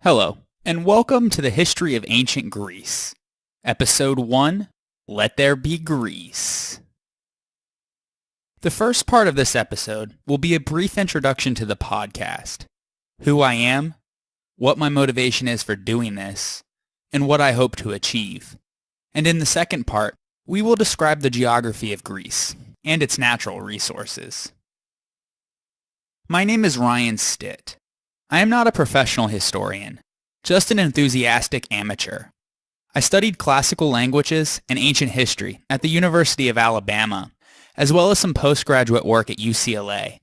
Hello, and welcome to the History of Ancient Greece. Episode 1, Let There Be Greece. The first part of this episode will be a brief introduction to the podcast, who I am, what my motivation is for doing this, and what I hope to achieve. And in the second part, we will describe the geography of Greece and its natural resources. My name is Ryan Stitt. I am not a professional historian, just an enthusiastic amateur. I studied classical languages and ancient history at the University of Alabama, as well as some postgraduate work at UCLA.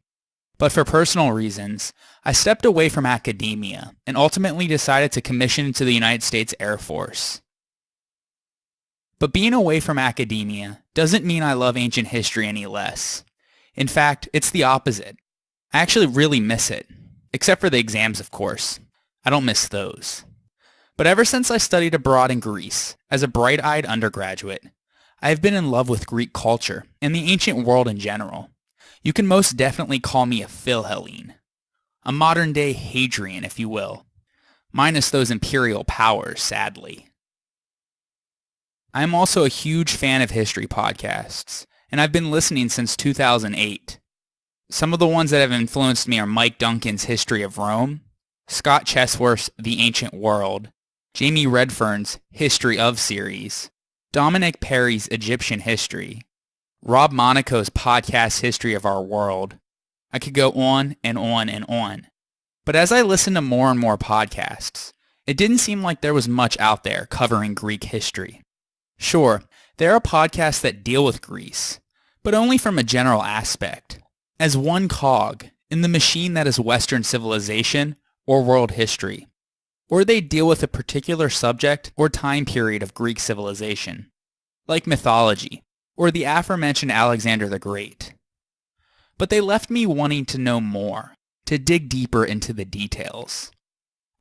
But for personal reasons, I stepped away from academia and ultimately decided to commission into the United States Air Force. But being away from academia doesn't mean I love ancient history any less. In fact, it's the opposite. I actually really miss it. Except for the exams, of course. I don't miss those. But ever since I studied abroad in Greece, as a bright-eyed undergraduate, I have been in love with Greek culture and the ancient world in general. You can most definitely call me a Philhellene. A modern-day Hadrian, if you will. Minus those imperial powers, sadly. I am also a huge fan of history podcasts, and I've been listening since 2008. Some of the ones that have influenced me are Mike Duncan's History of Rome, Scott Chesworth's The Ancient World, Jamie Redfern's History of series, Dominic Perry's Egyptian History, Rob Monaco's podcast History of Our World. I could go on and on and on. But as I listened to more and more podcasts, it didn't seem like there was much out there covering Greek history. Sure, there are podcasts that deal with Greece, but only from a general aspect. As one cog in the machine that is Western civilization or world history, or they deal with a particular subject or time period of Greek civilization, like mythology or the aforementioned Alexander the Great. But they left me wanting to know more, to dig deeper into the details.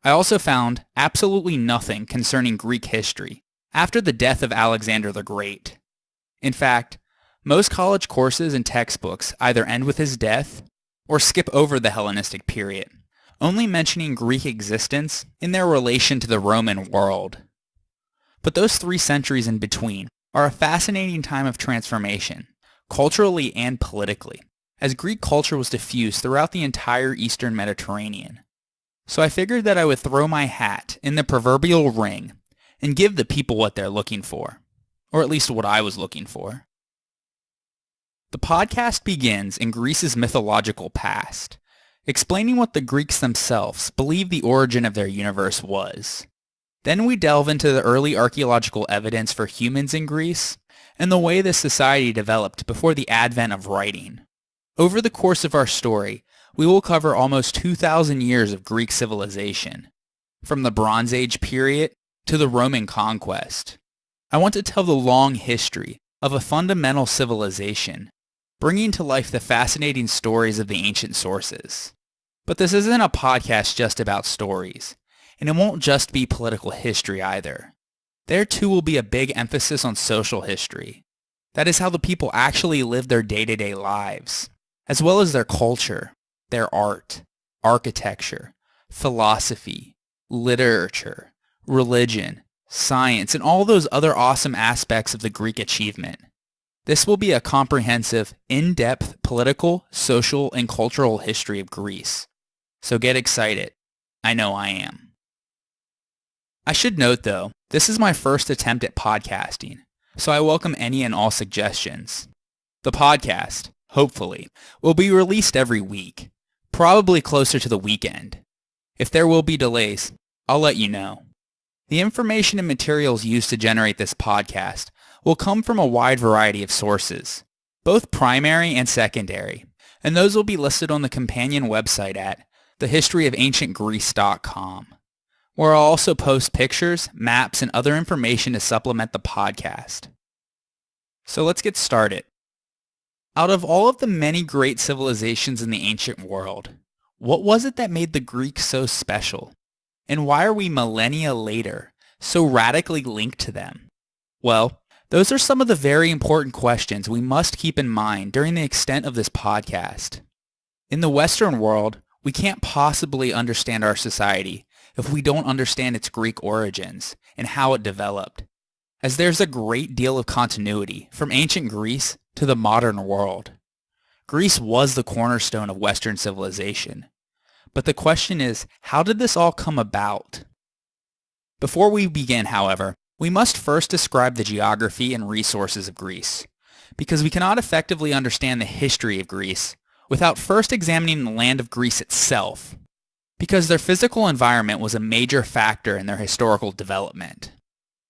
I also found absolutely nothing concerning Greek history after the death of Alexander the Great. In fact, most college courses and textbooks either end with his death or skip over the Hellenistic period, only mentioning Greek existence in their relation to the Roman world. But those 3 centuries in between are a fascinating time of transformation, culturally and politically, as Greek culture was diffused throughout the entire Eastern Mediterranean. So I figured that I would throw my hat in the proverbial ring and give the people what they're looking for, or at least what I was looking for. The podcast begins in Greece's mythological past, explaining what the Greeks themselves believed the origin of their universe was. Then we delve into the early archaeological evidence for humans in Greece and the way this society developed before the advent of writing. Over the course of our story, we will cover almost 2,000 years of Greek civilization, from the Bronze Age period to the Roman conquest. I want to tell the long history of a fundamental civilization, bringing to life the fascinating stories of the ancient sources. But this isn't a podcast just about stories, and it won't just be political history either. There too will be a big emphasis on social history. That is how the people actually live their day-to-day lives, as well as their culture, their art, architecture, philosophy, literature, religion, science, and all those other awesome aspects of the Greek achievement. This will be a comprehensive, in-depth political, social, and cultural history of Greece. So get excited. I know I am. I should note though, this is my first attempt at podcasting, so I welcome any and all suggestions. The podcast, hopefully, will be released every week, probably closer to the weekend. If there will be delays, I'll let you know. The information and materials used to generate this podcast will come from a wide variety of sources, both primary and secondary, and those will be listed on the companion website at thehistoryofancientgreece.com, where I'll also post pictures, maps, and other information to supplement the podcast. So let's get started. Out of all of the many great civilizations in the ancient world, what was it that made the Greeks so special? And why are we millennia later so radically linked to them? Well, those are some of the very important questions we must keep in mind during the extent of this podcast. In the Western world, we can't possibly understand our society if we don't understand its Greek origins and how it developed, as there's a great deal of continuity from ancient Greece to the modern world. Greece was the cornerstone of Western civilization. But the question is, how did this all come about? Before we begin, however, we must first describe the geography and resources of Greece, because we cannot effectively understand the history of Greece without first examining the land of Greece itself, because their physical environment was a major factor in their historical development.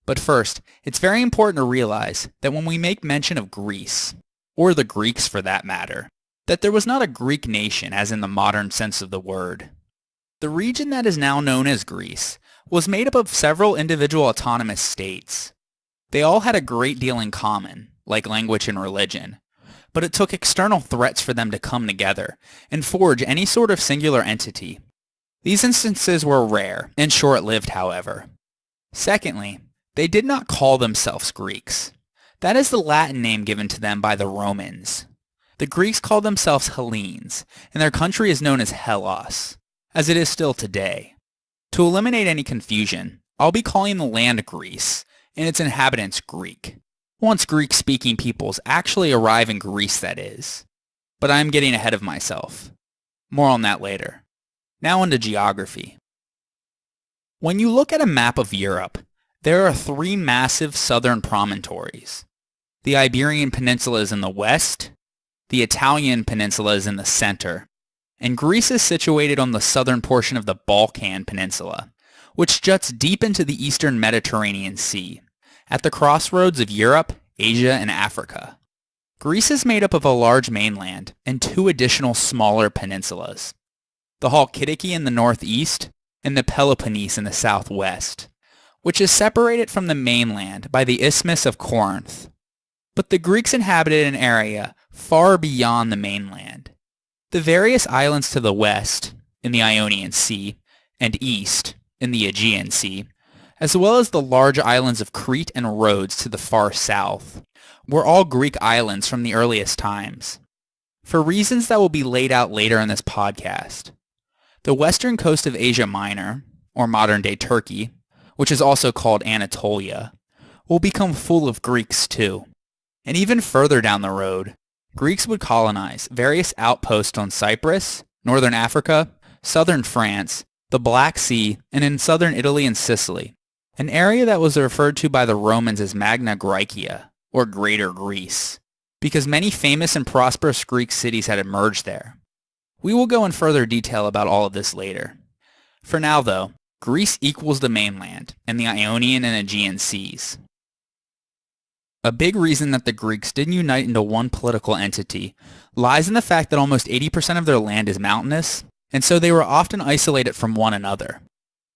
But first, it's very important to realize that when we make mention of Greece, or the Greeks for that matter, that there was not a Greek nation as in the modern sense of the word. The region that is now known as Greece was made up of several individual autonomous states. They all had a great deal in common, like language and religion, but it took external threats for them to come together and forge any sort of singular entity. These instances were rare and short-lived, however. Secondly, they did not call themselves Greeks. That is the Latin name given to them by the Romans. The Greeks called themselves Hellenes, and their country is known as Hellas, as it is still today. To eliminate any confusion, I'll be calling the land Greece, and its inhabitants Greek, once Greek-speaking peoples actually arrive in Greece, that is. But I am getting ahead of myself. More on that later. Now into geography. When you look at a map of Europe, there are three massive southern promontories. The Iberian Peninsula is in the west, the Italian Peninsula is in the center, and Greece is situated on the southern portion of the Balkan Peninsula, which juts deep into the eastern Mediterranean Sea, at the crossroads of Europe, Asia, and Africa. Greece is made up of a large mainland and two additional smaller peninsulas, the Halkidiki in the northeast and the Peloponnese in the southwest, which is separated from the mainland by the Isthmus of Corinth. But the Greeks inhabited an area far beyond the mainland. The various islands to the west, in the Ionian Sea, and east, in the Aegean Sea, as well as the large islands of Crete and Rhodes to the far south, were all Greek islands from the earliest times, for reasons that will be laid out later in this podcast. The western coast of Asia Minor, or modern-day Turkey, which is also called Anatolia, will become full of Greeks too. And even further down the road, Greeks would colonize various outposts on Cyprus, northern Africa, southern France, the Black Sea, and in southern Italy and Sicily, an area that was referred to by the Romans as Magna Graecia, or Greater Greece, because many famous and prosperous Greek cities had emerged there. We will go in further detail about all of this later. For now, though, Greece equals the mainland and the Ionian and Aegean seas. A big reason that the Greeks didn't unite into one political entity lies in the fact that almost 80% of their land is mountainous, and so they were often isolated from one another.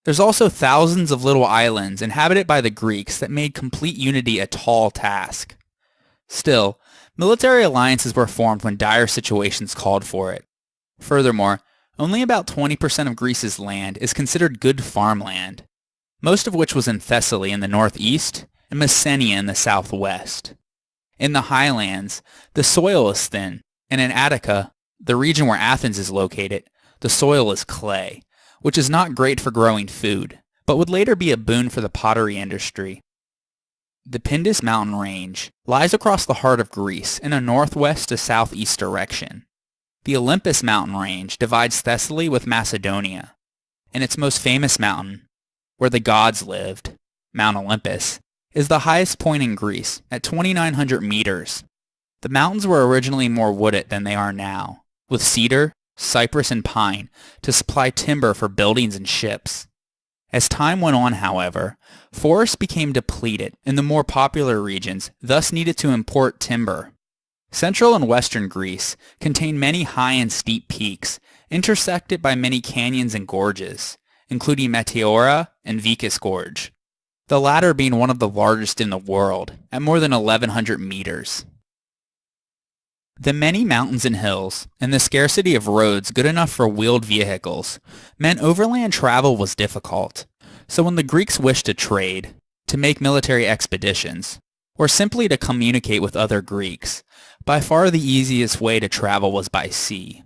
There's also thousands of little islands inhabited by the Greeks that made complete unity a tall task. Still, military alliances were formed when dire situations called for it. Furthermore, only about 20% of Greece's land is considered good farmland, most of which was in Thessaly in the northeast and Messenia in the southwest. In the highlands, the soil is thin, and in Attica, the region where Athens is located, the soil is clay, which is not great for growing food, but would later be a boon for the pottery industry. The Pindus mountain range lies across the heart of Greece in a northwest to southeast direction. The Olympus mountain range divides Thessaly with Macedonia, and its most famous mountain, where the gods lived, Mount Olympus, is the highest point in Greece at 2,900 meters. The mountains were originally more wooded than they are now, with cedar, cypress, and pine to supply timber for buildings and ships. As time went on, however, forests became depleted and the more popular regions thus needed to import timber. Central and western Greece contained many high and steep peaks, intersected by many canyons and gorges, including Meteora and Vikas Gorge. the latter being one of the largest in the world, at more than 1,100 meters. The many mountains and hills, and the scarcity of roads good enough for wheeled vehicles, meant overland travel was difficult. So when the Greeks wished to trade, to make military expeditions, or simply to communicate with other Greeks, by far the easiest way to travel was by sea.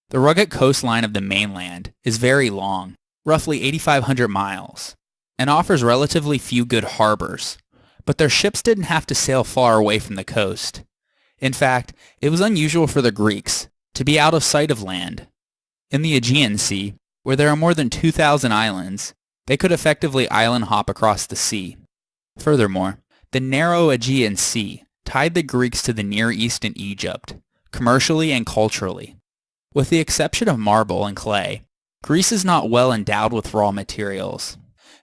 The rugged coastline of the mainland is very long, roughly 8,500 miles, and offers relatively few good harbors, but their ships didn't have to sail far away from the coast. In fact, it was unusual for the Greeks to be out of sight of land. In the Aegean Sea, where there are more than 2,000 islands, they could effectively island hop across the sea. Furthermore, the narrow Aegean Sea tied the Greeks to the Near East and Egypt, commercially and culturally. With the exception of marble and clay, Greece is not well endowed with raw materials,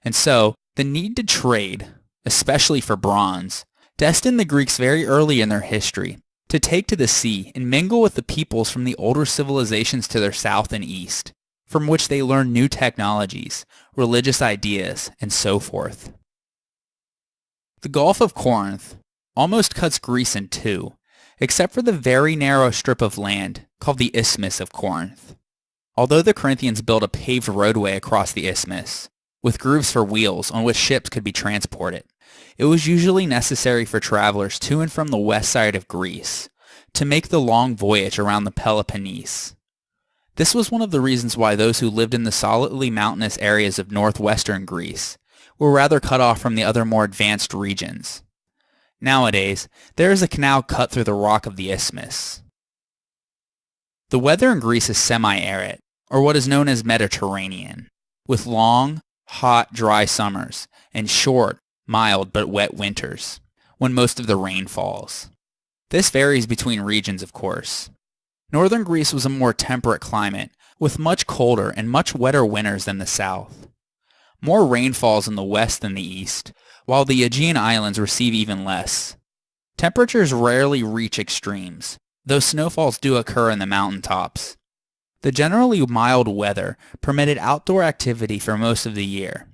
and so the need to trade, especially for bronze, destined the Greeks very early in their history to take to the sea and mingle with the peoples from the older civilizations to their south and east, from which they learned new technologies, religious ideas, and so forth. The Gulf of Corinth almost cuts Greece in two, except for the very narrow strip of land called the Isthmus of Corinth. Although the Corinthians built a paved roadway across the isthmus, with grooves for wheels on which ships could be transported, it was usually necessary for travelers to and from the west side of Greece to make the long voyage around the Peloponnese. This was one of the reasons why those who lived in the solidly mountainous areas of northwestern Greece were rather cut off from the other more advanced regions. Nowadays, there is a canal cut through the rock of the isthmus. The weather in Greece is semi-arid, or what is known as Mediterranean, with long, hot, dry summers and short, mild but wet winters, when most of the rain falls. This varies between regions, of course. Northern Greece was a more temperate climate, with much colder and much wetter winters than the south. More rain falls in the west than the east, while the Aegean Islands receive even less. Temperatures rarely reach extremes, though snowfalls do occur in the mountaintops. The generally mild weather permitted outdoor activity for most of the year.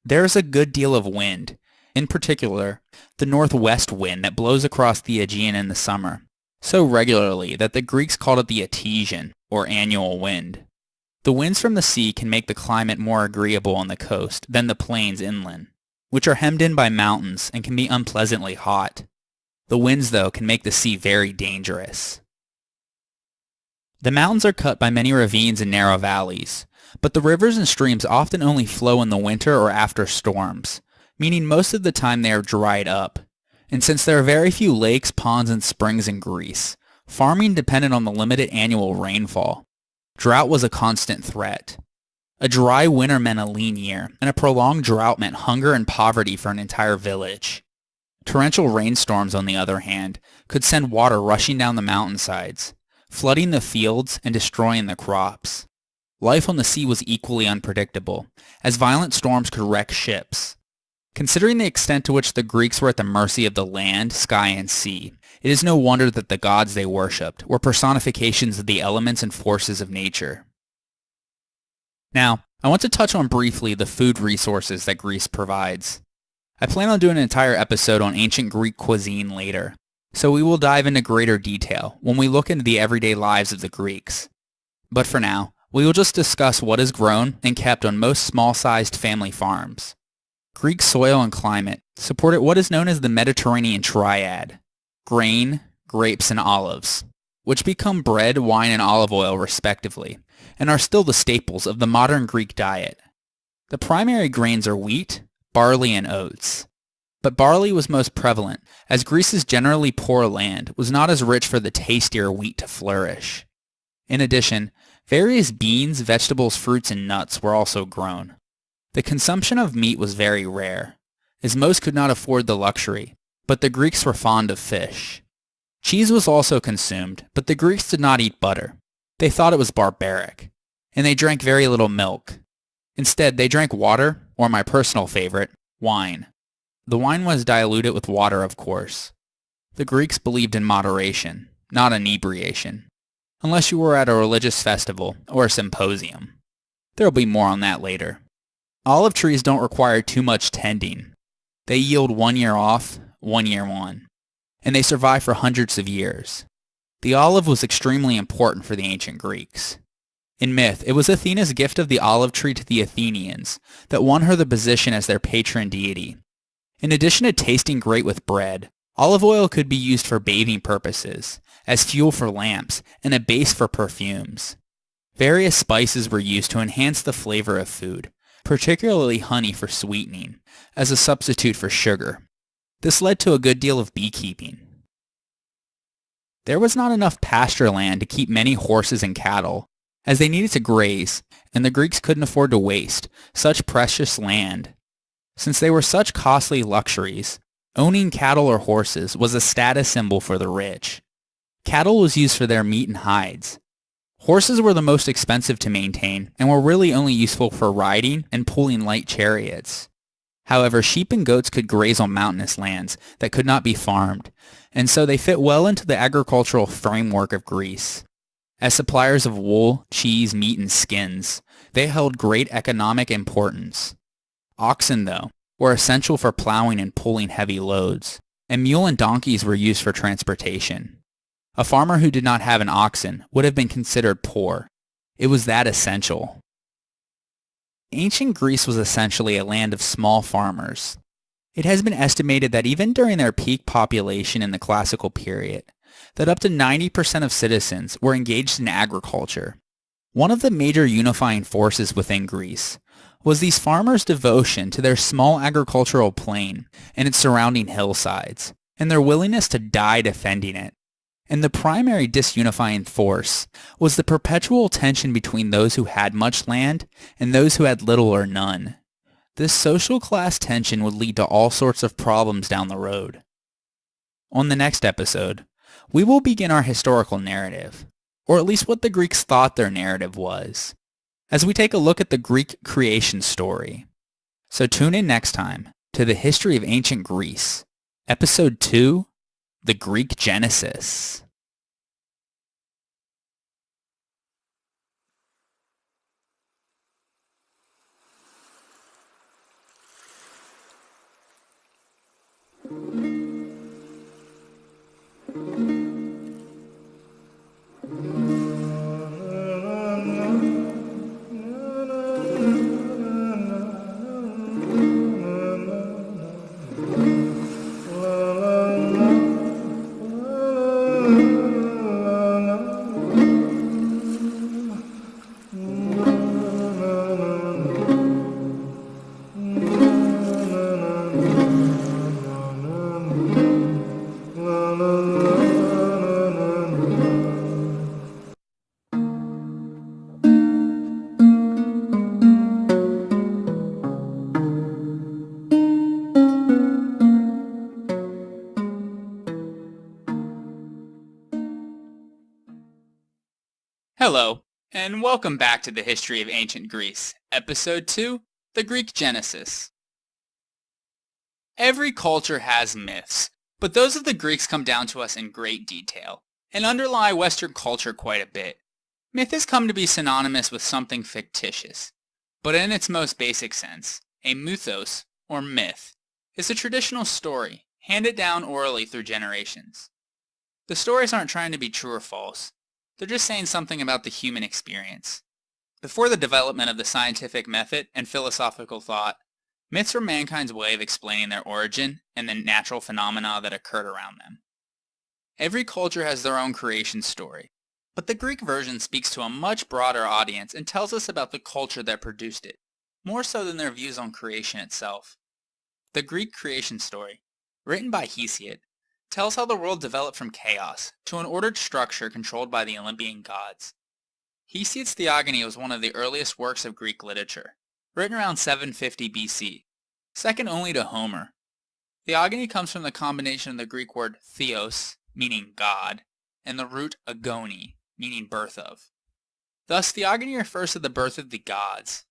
There is a good deal of wind, in particular, the northwest wind that blows across the Aegean in the summer, so regularly that the Greeks called it the Etesian, or annual wind. The winds from the sea can make the climate more agreeable on the coast than the plains inland, which are hemmed in by mountains and can be unpleasantly hot. The winds, though, can make the sea very dangerous. The mountains are cut by many ravines and narrow valleys, but the rivers and streams often only flow in the winter or after storms, meaning most of the time they are dried up. And since there are very few lakes, ponds, and springs in Greece, farming depended on the limited annual rainfall. Drought was a constant threat. A dry winter meant a lean year, and a prolonged drought meant hunger and poverty for an entire village. Torrential rainstorms, on the other hand, could send water rushing down the mountainsides, flooding the fields and destroying the crops. Life on the sea was equally unpredictable, as violent storms could wreck ships. Considering the extent to which the Greeks were at the mercy of the land, sky, and sea, it is no wonder that the gods they worshipped were personifications of the elements and forces of nature. Now, I want to touch on briefly the food resources that Greece provides. I plan on doing an entire episode on ancient Greek cuisine later, so we will dive into greater detail when we look into the everyday lives of the Greeks. But for now, we will just discuss what is grown and kept on most small-sized family farms. Greek soil and climate supported what is known as the Mediterranean triad: grain, grapes, and olives, which become bread, wine, and olive oil respectively, and are still the staples of the modern Greek diet. The primary grains are wheat, barley, and oats. But barley was most prevalent, as Greece's generally poor land was not as rich for the tastier wheat to flourish. In addition, various beans, vegetables, fruits, and nuts were also grown. The consumption of meat was very rare, as most could not afford the luxury, but the Greeks were fond of fish. Cheese was also consumed, but the Greeks did not eat butter. They thought it was barbaric, and they drank very little milk. Instead, they drank water, or my personal favorite, wine. The wine was diluted with water, of course. The Greeks believed in moderation, not inebriation, unless you were at a religious festival or a symposium. There will be more on that later. Olive trees don't require too much tending, They yield 1 year off, 1 year on, and they survive for hundreds of years. The olive was extremely important for the ancient Greeks. In myth, it was Athena's gift of the olive tree to the Athenians that won her the position as their patron deity. In addition to tasting great with bread, olive oil could be used for bathing purposes, as fuel for lamps, and a base for perfumes. Various spices were used to enhance the flavor of food, particularly honey for sweetening, as a substitute for sugar. This led to a good deal of beekeeping. There was not enough pasture land to keep many horses and cattle, as they needed to graze, and the Greeks couldn't afford to waste such precious land. Since they were such costly luxuries, owning cattle or horses was a status symbol for the rich. Cattle was used for their meat and hides. Horses were the most expensive to maintain and were really only useful for riding and pulling light chariots. However, sheep and goats could graze on mountainous lands that could not be farmed, and so they fit well into the agricultural framework of Greece. As suppliers of wool, cheese, meat, and skins, they held great economic importance. Oxen, though, were essential for plowing and pulling heavy loads, and mule and donkeys were used for transportation. A farmer who did not have an oxen would have been considered poor. It was that essential. Ancient Greece was essentially a land of small farmers. It has been estimated that even during their peak population in the classical period, that up to 90% of citizens were engaged in agriculture. One of the major unifying forces within Greece was these farmers' devotion to their small agricultural plain and its surrounding hillsides, and their willingness to die defending it. And the primary disunifying force was the perpetual tension between those who had much land and those who had little or none. This social class tension would lead to all sorts of problems down the road. On the next episode, we will begin our historical narrative, or at least what the Greeks thought their narrative was, as we take a look at the Greek creation story. So tune in next time to the History of Ancient Greece, Episode 2, The Greek Genesis. Hello, and welcome back to the History of Ancient Greece, Episode 2, The Greek Genesis. Every culture has myths, but those of the Greeks come down to us in great detail, and underlie Western culture quite a bit. Myth has come to be synonymous with something fictitious, but in its most basic sense, a mythos, or myth, is a traditional story, handed down orally through generations. The stories aren't trying to be true or false. They're just saying something about the human experience. Before the development of the scientific method and philosophical thought, myths were mankind's way of explaining their origin and the natural phenomena that occurred around them. Every culture has their own creation story, but the Greek version speaks to a much broader audience and tells us about the culture that produced it, more so than their views on creation itself. The Greek creation story, written by Hesiod, tells how the world developed from chaos to an ordered structure controlled by the Olympian gods. Hesiod's Theogony was one of the earliest works of Greek literature, written around 750 BC, second only to Homer. Theogony comes from the combination of the Greek word theos, meaning God, and the root agoni, meaning birth of. Thus, Theogony refers to the birth of the gods.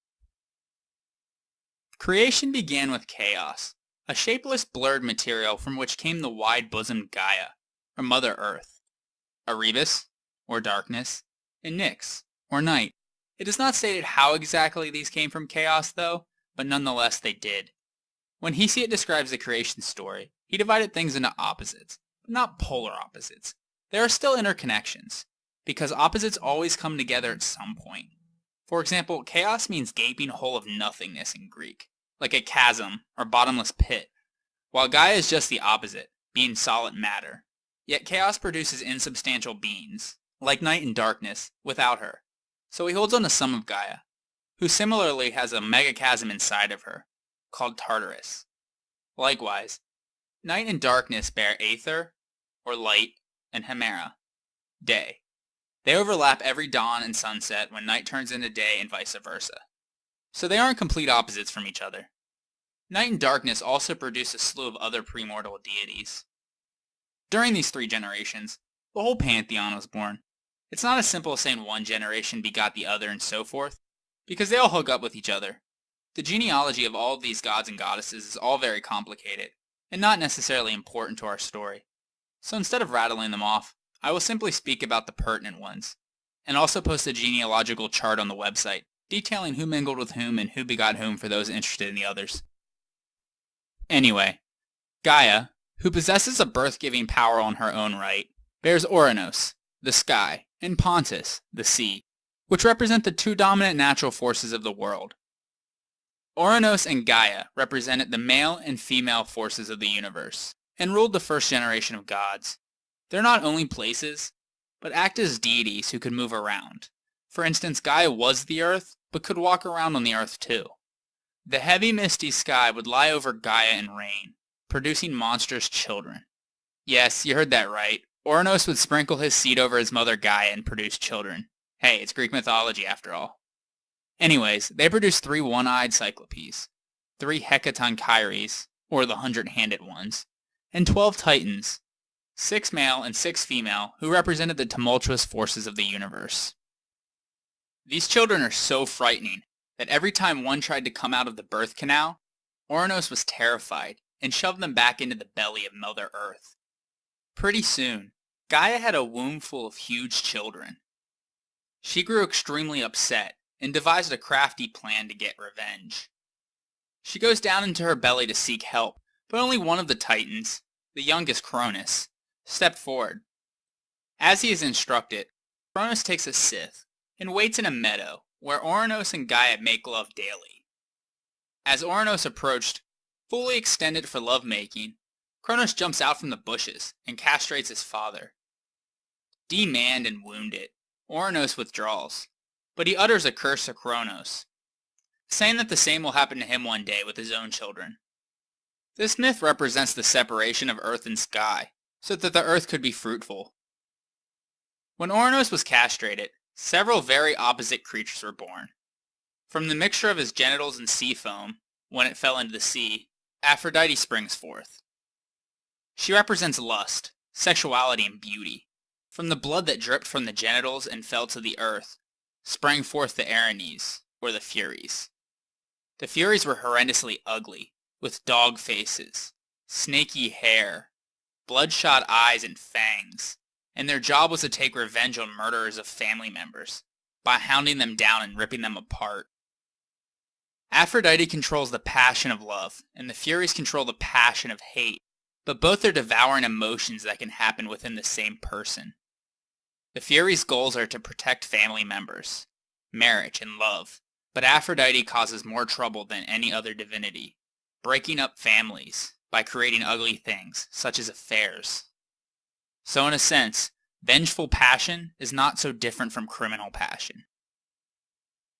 Creation began with chaos, a shapeless, blurred material from which came the wide-bosomed Gaia, or Mother Earth. Erebus, or darkness, and Nyx, or night. It is not stated how exactly these came from chaos, though, but nonetheless they did. When Hesiod describes the creation story, he divided things into opposites, but not polar opposites. There are still interconnections, because opposites always come together at some point. For example, chaos means gaping hole of nothingness in Greek, like a chasm or bottomless pit, while Gaia is just the opposite, being solid matter. Yet chaos produces insubstantial beings, like night and darkness, without her. So he holds on to some of Gaia, who similarly has a megachasm inside of her, called Tartarus. Likewise, night and darkness bear Aether, or light, and Hemera, day. They overlap every dawn and sunset when night turns into day and vice versa. So they aren't complete opposites from each other. Night and darkness also produce a slew of other premortal deities. During these 3 generations, the whole pantheon was born. It's not as simple as saying one generation begot the other and so forth, because they all hook up with each other. The genealogy of all of these gods and goddesses is all very complicated, and not necessarily important to our story. So instead of rattling them off, I will simply speak about the pertinent ones, and also post a genealogical chart on the website, detailing who mingled with whom and who begot whom for those interested in the others. Anyway, Gaia, who possesses a birth-giving power on her own right, bears Ouranos, the sky, and Pontus, the sea, which represent the 2 dominant natural forces of the world. Ouranos and Gaia represented the male and female forces of the universe, and ruled the first generation of gods. They're not only places, but act as deities who could move around. For instance, Gaia was the earth, but could walk around on the earth too. The heavy misty sky would lie over Gaia and rain, producing monstrous children. Yes, you heard that right. Ouranos would sprinkle his seed over his mother Gaia and produce children. Hey, it's Greek mythology after all. Anyways, they produced 3 one-eyed Cyclopes, 3 Hecatonchires, or the 100-handed ones, and 12 Titans, 6 male and 6 female, who represented the tumultuous forces of the universe. These children are so frightening that every time one tried to come out of the birth canal, Ouranos was terrified and shoved them back into the belly of Mother Earth. Pretty soon, Gaia had a womb full of huge children. She grew extremely upset and devised a crafty plan to get revenge. She goes down into her belly to seek help, but only one of the Titans, the youngest Cronus, stepped forward. As he is instructed, Cronus takes a scythe and waits in a meadow where Ouranos and Gaia make love daily. As Ouranos approached, fully extended for lovemaking, Cronus jumps out from the bushes and castrates his father. Demanned and wounded, Ouranos withdraws, but he utters a curse to Cronus, saying that the same will happen to him one day with his own children. This myth represents the separation of earth and sky, so that the earth could be fruitful. When Ouranos was castrated, several very opposite creatures were born. From the mixture of his genitals and sea foam, when it fell into the sea, Aphrodite springs forth. She represents lust, sexuality, and beauty. From the blood that dripped from the genitals and fell to the earth, sprang forth the Erinyes, or the Furies. The Furies were horrendously ugly, with dog faces, snaky hair, bloodshot eyes and fangs, and their job was to take revenge on murderers of family members, by hounding them down and ripping them apart. Aphrodite controls the passion of love, and the Furies control the passion of hate, but both are devouring emotions that can happen within the same person. The Furies' goals are to protect family members, marriage, and love, but Aphrodite causes more trouble than any other divinity, breaking up families by creating ugly things, such as affairs. So in a sense, vengeful passion is not so different from criminal passion.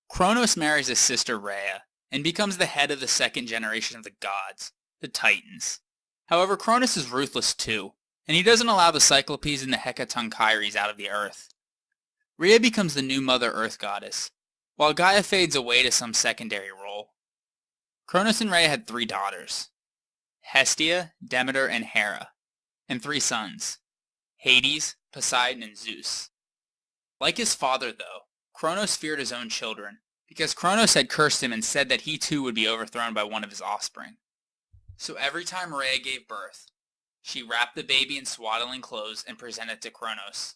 Kronos marries his sister Rhea, and becomes the head of the 2nd generation of the gods, the Titans. However, Cronus is ruthless too, and he doesn't allow the Cyclopes and the Hecatonchires out of the earth. Rhea becomes the new Mother Earth goddess, while Gaia fades away to some secondary role. Cronus and Rhea had 3 daughters, Hestia, Demeter, and Hera, and 3 sons, Hades, Poseidon, and Zeus. Like his father, though, Cronus feared his own children, because Cronus had cursed him and said that he too would be overthrown by one of his offspring. So every time Rhea gave birth, she wrapped the baby in swaddling clothes and presented it to Cronus.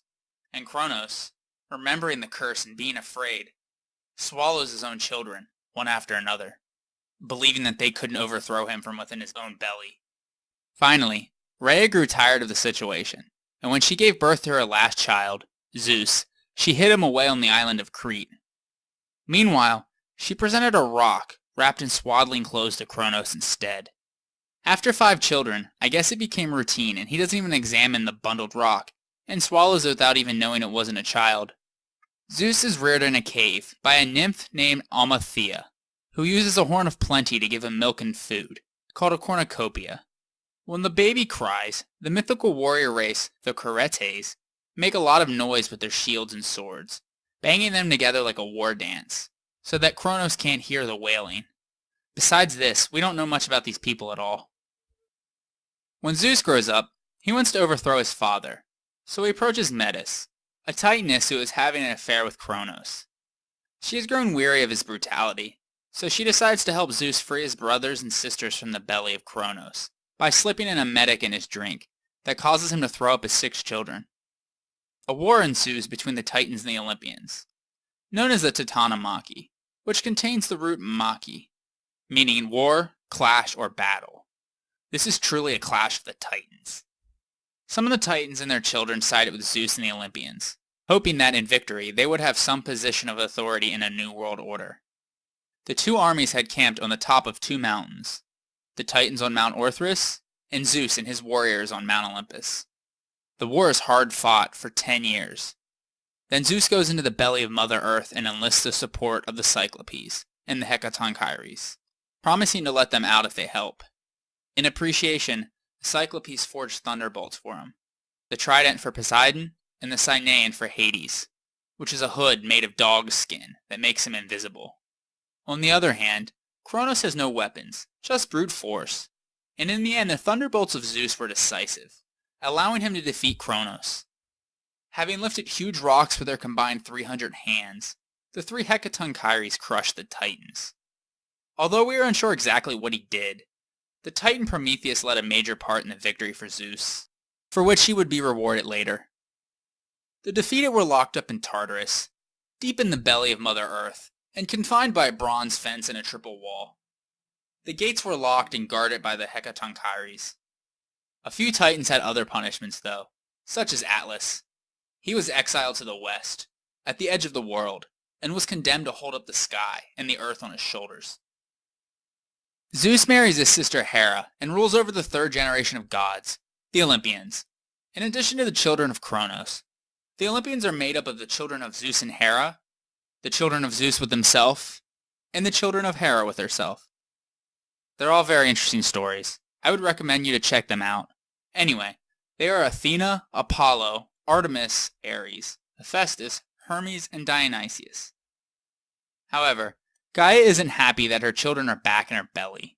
And Cronus, remembering the curse and being afraid, swallows his own children, one after another. believing that they couldn't overthrow him from within his own belly. Finally, Rhea grew tired of the situation, and when she gave birth to her last child, Zeus, she hid him away on the island of Crete. Meanwhile, she presented a rock wrapped in swaddling clothes to Kronos instead. After 5 children, I guess it became routine and he doesn't even examine the bundled rock and swallows it without even knowing it wasn't a child. Zeus is reared in a cave by a nymph named Amalthea, who uses a horn of plenty to give him milk and food, called a cornucopia. When the baby cries, the mythical warrior race, the Curetes, make a lot of noise with their shields and swords, banging them together like a war dance, so that Kronos can't hear the wailing. Besides this, we don't know much about these people at all. When Zeus grows up, he wants to overthrow his father, so he approaches Metis, a Titaness who is having an affair with Kronos. She has grown weary of his brutality, so she decides to help Zeus free his brothers and sisters from the belly of Kronos by slipping an emetic in his drink that causes him to throw up his 6 children. A war ensues between the Titans and the Olympians, known as the Titanomachy, which contains the root maki, meaning war, clash, or battle. This is truly a clash of the Titans. Some of the Titans and their children sided with Zeus and the Olympians, hoping that in victory they would have some position of authority in a new world order. The 2 armies had camped on the top of 2 mountains, the Titans on Mount Orthrus, and Zeus and his warriors on Mount Olympus. The war is hard fought for 10 years. Then Zeus goes into the belly of Mother Earth and enlists the support of the Cyclopes and the Hecatonchires, promising to let them out if they help. In appreciation, the Cyclopes forged thunderbolts for him, the trident for Poseidon, and the Cynean for Hades, which is a hood made of dog skin that makes him invisible. On the other hand, Kronos has no weapons, just brute force, and in the end the thunderbolts of Zeus were decisive, allowing him to defeat Kronos. Having lifted huge rocks with their combined 300 hands, the 3 Hecatonchires crushed the Titans. Although we are unsure exactly what he did, the Titan Prometheus led a major part in the victory for Zeus, for which he would be rewarded later. The defeated were locked up in Tartarus, deep in the belly of Mother Earth, and confined by a bronze fence and a triple wall. The gates were locked and guarded by the Hecatonchires. A few Titans had other punishments though, such as Atlas. He was exiled to the west, at the edge of the world, and was condemned to hold up the sky and the earth on his shoulders. Zeus marries his sister Hera and rules over the 3rd generation of gods, the Olympians. In addition to the children of Kronos, the Olympians are made up of the children of Zeus and Hera, the children of Zeus with himself, and the children of Hera with herself. They're all very interesting stories. I would recommend you to check them out. Anyway, they are Athena, Apollo, Artemis, Ares, Hephaestus, Hermes, and Dionysius. However, Gaia isn't happy that her children are back in her belly,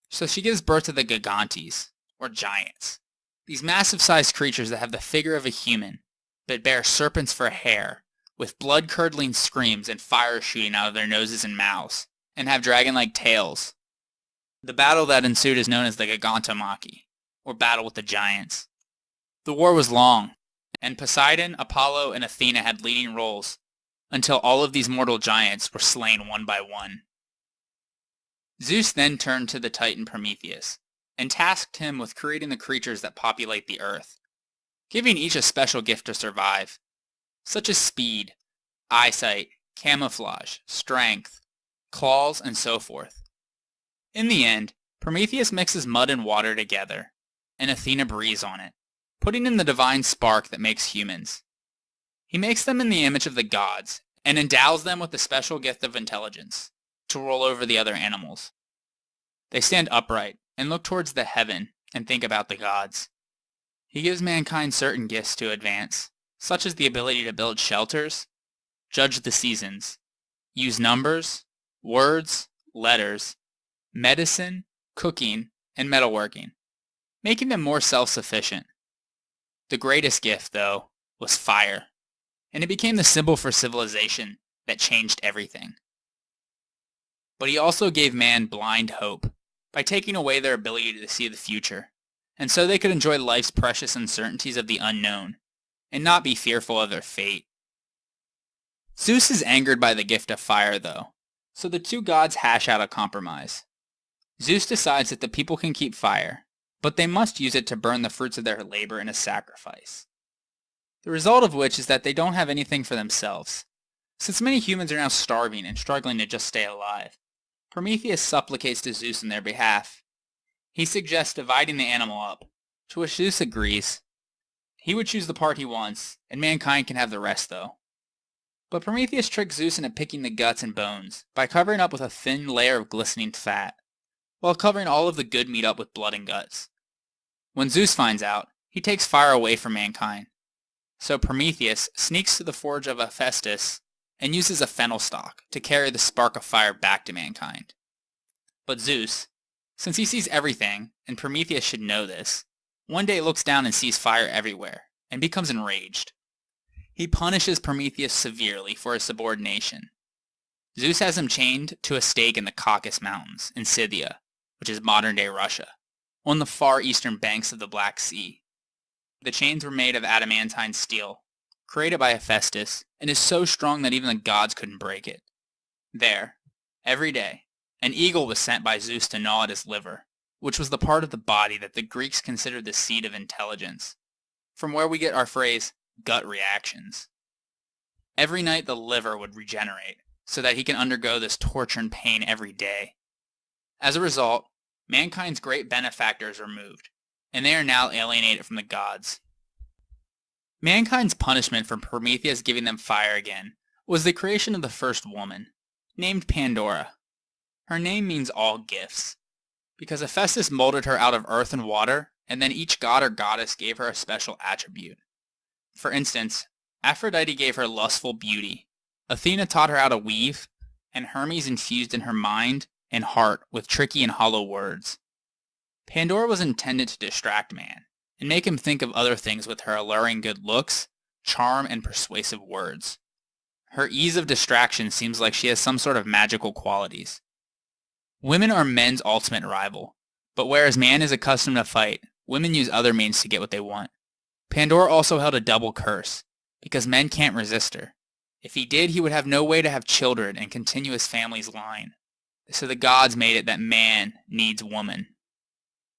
so she gives birth to the Gigantes, or giants. These massive-sized creatures that have the figure of a human, but bear serpents for hair, with blood-curdling screams and fire shooting out of their noses and mouths, and have dragon-like tails. The battle that ensued is known as the Gigantomachy, or Battle with the Giants. The war was long, and Poseidon, Apollo, and Athena had leading roles, until all of these mortal giants were slain one by one. Zeus then turned to the Titan Prometheus, and tasked him with creating the creatures that populate the earth, giving each a special gift to survive, such as speed, eyesight, camouflage, strength, claws, and so forth. In the end, Prometheus mixes mud and water together, and Athena breathes on it, putting in the divine spark that makes humans. He makes them in the image of the gods, and endows them with the special gift of intelligence, to rule over the other animals. They stand upright, and look towards the heaven, and think about the gods. He gives mankind certain gifts to advance, such as the ability to build shelters, judge the seasons, use numbers, words, letters, medicine, cooking, and metalworking, making them more self-sufficient. The greatest gift, though, was fire, and it became the symbol for civilization that changed everything. But he also gave man blind hope by taking away their ability to see the future, and so they could enjoy life's precious uncertainties of the unknown, and not be fearful of their fate. Zeus is angered by the gift of fire, though, so the 2 gods hash out a compromise. Zeus decides that the people can keep fire, but they must use it to burn the fruits of their labor in a sacrifice. The result of which is that they don't have anything for themselves. Since many humans are now starving and struggling to just stay alive, Prometheus supplicates to Zeus in their behalf. He suggests dividing the animal up, to which Zeus agrees. He would choose the part he wants, and mankind can have the rest though. But Prometheus tricks Zeus into picking the guts and bones by covering up with a thin layer of glistening fat, while covering all of the good meat up with blood and guts. When Zeus finds out, he takes fire away from mankind. So Prometheus sneaks to the forge of Hephaestus and uses a fennel stalk to carry the spark of fire back to mankind. But Zeus, since he sees everything, and Prometheus should know this, one day looks down and sees fire everywhere, and becomes enraged. He punishes Prometheus severely for his subordination. Zeus has him chained to a stake in the Caucasus Mountains in Scythia, which is modern-day Russia, on the far eastern banks of the Black Sea. The chains were made of adamantine steel, created by Hephaestus, and is so strong that even the gods couldn't break it. There, every day, an eagle was sent by Zeus to gnaw at his liver, which was the part of the body that the Greeks considered the seat of intelligence, from where we get our phrase, gut reactions. Every night the liver would regenerate, so that he can undergo this torture and pain every day. As a result, mankind's great benefactor is removed, and they are now alienated from the gods. Mankind's punishment for Prometheus giving them fire again was the creation of the first woman, named Pandora. Her name means all gifts, because Hephaestus molded her out of earth and water, and then each god or goddess gave her a special attribute. For instance, Aphrodite gave her lustful beauty, Athena taught her how to weave, and Hermes infused in her mind and heart with tricky and hollow words. Pandora was intended to distract man, and make him think of other things with her alluring good looks, charm, and persuasive words. Her ease of distraction seems like she has some sort of magical qualities. Women are men's ultimate rival, but whereas man is accustomed to fight, women use other means to get what they want. Pandora also held a double curse, because men can't resist her. If he did, he would have no way to have children and continue his family's line. So the gods made it that man needs woman.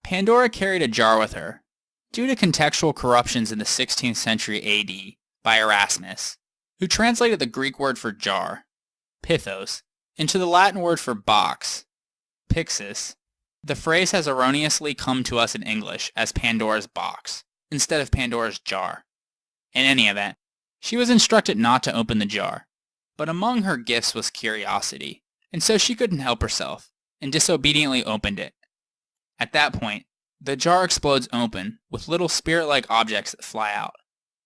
Pandora carried a jar with her, due to contextual corruptions in the 16th century AD by Erasmus, who translated the Greek word for jar, pithos, into the Latin word for box, pyxis. The phrase has erroneously come to us in English as Pandora's box, instead of Pandora's jar. In any event, she was instructed not to open the jar, but among her gifts was curiosity, and so she couldn't help herself, and disobediently opened it. At that point, the jar explodes open, with little spirit-like objects that fly out,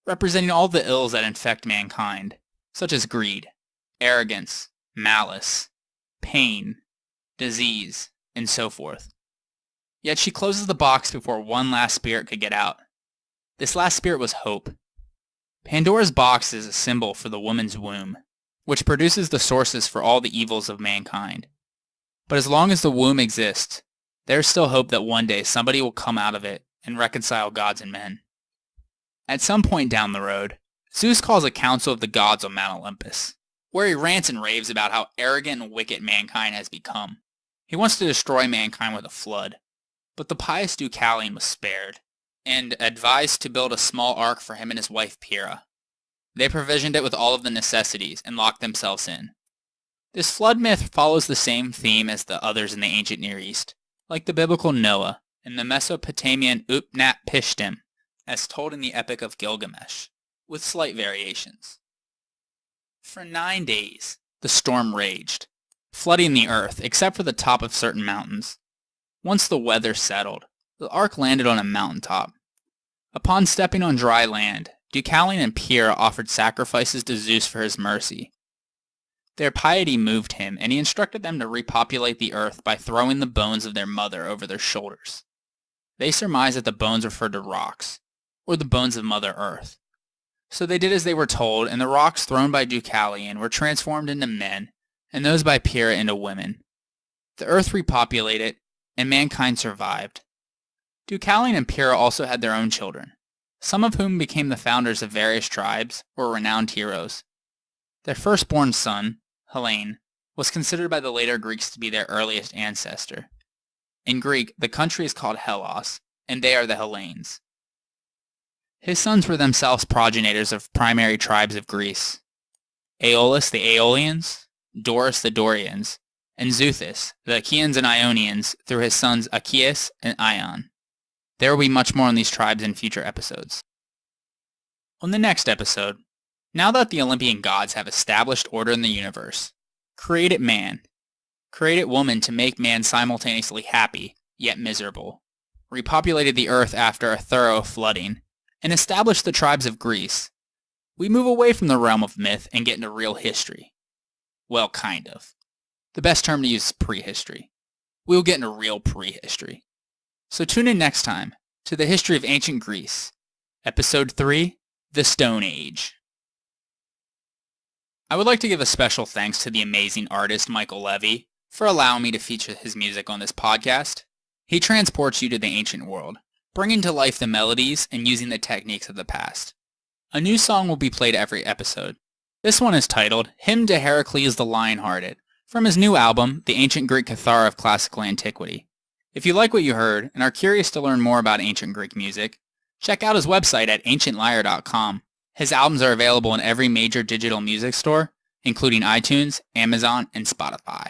representing all the ills that infect mankind, such as greed, arrogance, malice, pain, disease, and so forth. Yet she closes the box before one last spirit could get out. This last spirit was hope. Pandora's box is a symbol for the woman's womb, which produces the sources for all the evils of mankind. But as long as the womb exists, there is still hope that one day somebody will come out of it and reconcile gods and men. At some point down the road, Zeus calls a council of the gods on Mount Olympus, where he rants and raves about how arrogant and wicked mankind has become. He wants to destroy mankind with a flood, but the pious Deucalion was spared, and advised to build a small ark for him and his wife Pyrrha. They provisioned it with all of the necessities and locked themselves in. This flood myth follows the same theme as the others in the ancient Near East, like the biblical Noah and the Mesopotamian Utnapishtim, as told in the Epic of Gilgamesh, with slight variations. For 9 days, the storm raged, flooding the earth except for the top of certain mountains. Once the weather settled, the ark landed on a mountaintop. Upon stepping on dry land, Deucalion and Pyrrha offered sacrifices to Zeus for his mercy. Their piety moved him, and he instructed them to repopulate the earth by throwing the bones of their mother over their shoulders. They surmised that the bones referred to rocks, or the bones of Mother Earth. So they did as they were told, and the rocks thrown by Deucalion were transformed into men, and those by Pyrrha into women. The earth repopulated, and mankind survived. Deucalion and Pyrrha also had their own children, some of whom became the founders of various tribes or renowned heroes. Their firstborn son, Hellene, was considered by the later Greeks to be their earliest ancestor. In Greek, the country is called Hellas, and they are the Hellenes. His sons were themselves progenitors of primary tribes of Greece: Aeolus the Aeolians, Doris the Dorians, and Xuthus the Achaeans and Ionians through his sons Achaeus and Ion. There will be much more on these tribes in future episodes. On the next episode, now that the Olympian gods have established order in the universe, created man, created woman to make man simultaneously happy, yet miserable, repopulated the earth after a thorough flooding, and established the tribes of Greece, we move away from the realm of myth and get into real history. Well, kind of. The best term to use is prehistory. We will get into real prehistory. So tune in next time to the History of Ancient Greece, Episode 3, The Stone Age. I would like to give a special thanks to the amazing artist Michael Levy for allowing me to feature his music on this podcast. He transports you to the ancient world, bringing to life the melodies and using the techniques of the past. A new song will be played every episode. This one is titled Hymn to Heracles the Lion-Hearted, from his new album, The Ancient Greek Cathara of Classical Antiquity. If you like what you heard and are curious to learn more about ancient Greek music, check out his website at ancientlyre.com. His albums are available in every major digital music store, including iTunes, Amazon, and Spotify.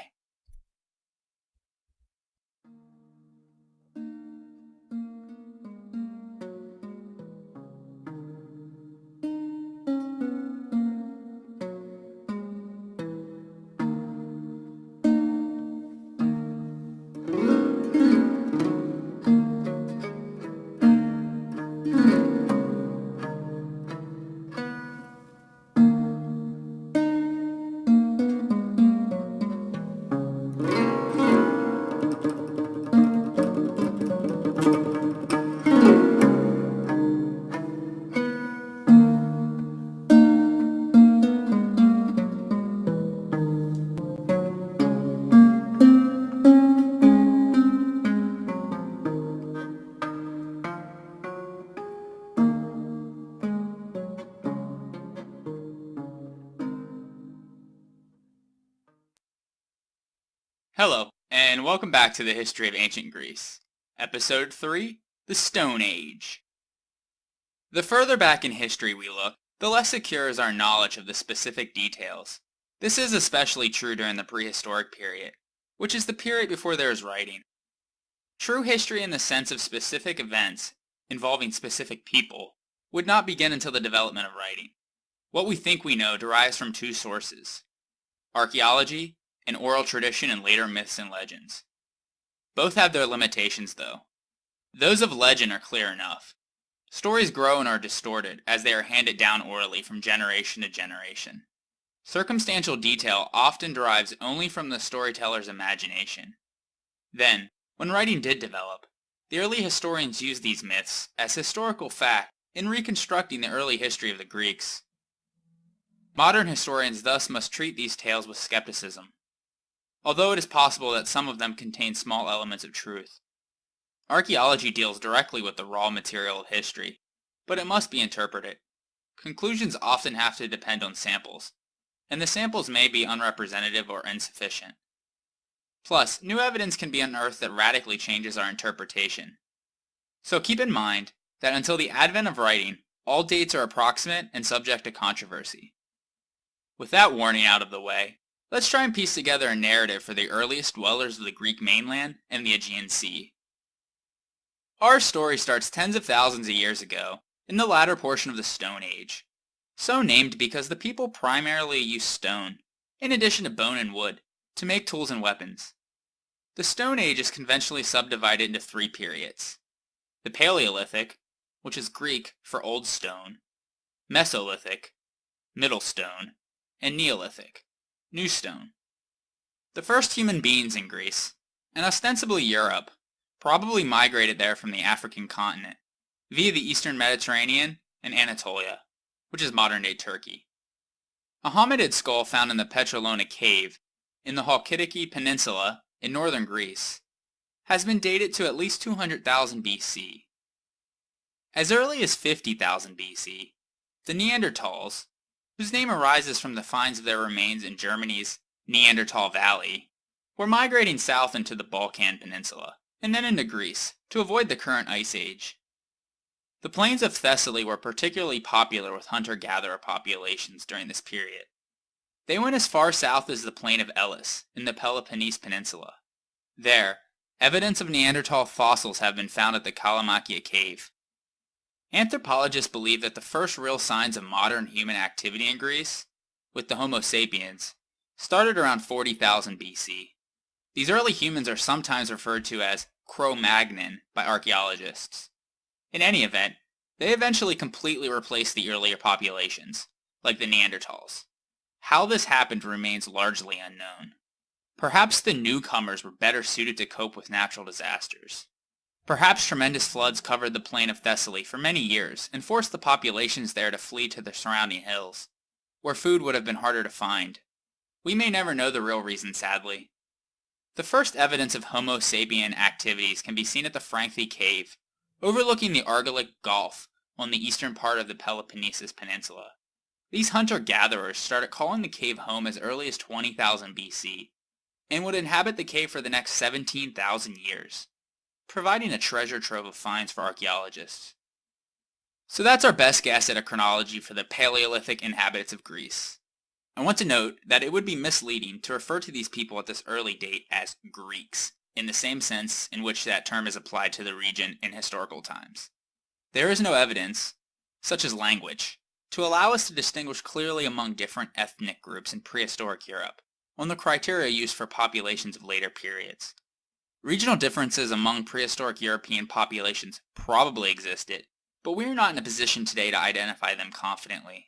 Hello, and welcome back to the History of Ancient Greece. Episode 3, The Stone Age. The further back in history we look, the less secure is our knowledge of the specific details. This is especially true during the prehistoric period, which is the period before there is writing. True history in the sense of specific events involving specific people would not begin until the development of writing. What we think we know derives from two sources: archaeology and oral tradition and later myths and legends. Both have their limitations though. Those of legend are clear enough. Stories grow and are distorted as they are handed down orally from generation to generation. Circumstantial detail often derives only from the storyteller's imagination. Then, when writing did develop, the early historians used these myths as historical fact in reconstructing the early history of the Greeks. Modern historians thus must treat these tales with skepticism, although it is possible that some of them contain small elements of truth. Archaeology deals directly with the raw material of history, but it must be interpreted. Conclusions often have to depend on samples, and the samples may be unrepresentative or insufficient. Plus, new evidence can be unearthed that radically changes our interpretation. So keep in mind that until the advent of writing, all dates are approximate and subject to controversy. With that warning out of the way, let's try and piece together a narrative for the earliest dwellers of the Greek mainland and the Aegean Sea. Our story starts tens of thousands of years ago, in the latter portion of the Stone Age. So named because the people primarily used stone, in addition to bone and wood, to make tools and weapons. The Stone Age is conventionally subdivided into three periods: the Paleolithic, which is Greek for Old Stone, Mesolithic, Middle Stone, and Neolithic, New Stone. The first human beings in Greece, and ostensibly Europe, probably migrated there from the African continent, via the eastern Mediterranean and Anatolia, which is modern-day Turkey. A hominid skull found in the Petrolona cave in the Halkidiki Peninsula in northern Greece has been dated to at least 200,000 BC. As early as 50,000 BC, the Neanderthals, whose name arises from the finds of their remains in Germany's Neanderthal Valley, were migrating south into the Balkan Peninsula, and then into Greece, to avoid the current ice age. The plains of Thessaly were particularly popular with hunter-gatherer populations during this period. They went as far south as the plain of Elis, in the Peloponnese Peninsula. There, evidence of Neanderthal fossils have been found at the Kalamakia cave. Anthropologists believe that the first real signs of modern human activity in Greece, with the Homo sapiens, started around 40,000 BC. These early humans are sometimes referred to as Cro-Magnon by archaeologists. In any event, they eventually completely replaced the earlier populations, like the Neanderthals. How this happened remains largely unknown. Perhaps the newcomers were better suited to cope with natural disasters. Perhaps tremendous floods covered the plain of Thessaly for many years and forced the populations there to flee to the surrounding hills, where food would have been harder to find. We may never know the real reason, sadly. The first evidence of Homo sapien activities can be seen at the Frankfy Cave, overlooking the Argolic Gulf on the eastern part of the Peloponnesus Peninsula. These hunter-gatherers started calling the cave home as early as 20,000 BC, and would inhabit the cave for the next 17,000 years, providing a treasure trove of finds for archaeologists. So that's our best guess at a chronology for the Paleolithic inhabitants of Greece. I want to note that it would be misleading to refer to these people at this early date as Greeks, in the same sense in which that term is applied to the region in historical times. There is no evidence, such as language, to allow us to distinguish clearly among different ethnic groups in prehistoric Europe, on the criteria used for populations of later periods. Regional differences among prehistoric European populations probably existed, but we are not in a position today to identify them confidently.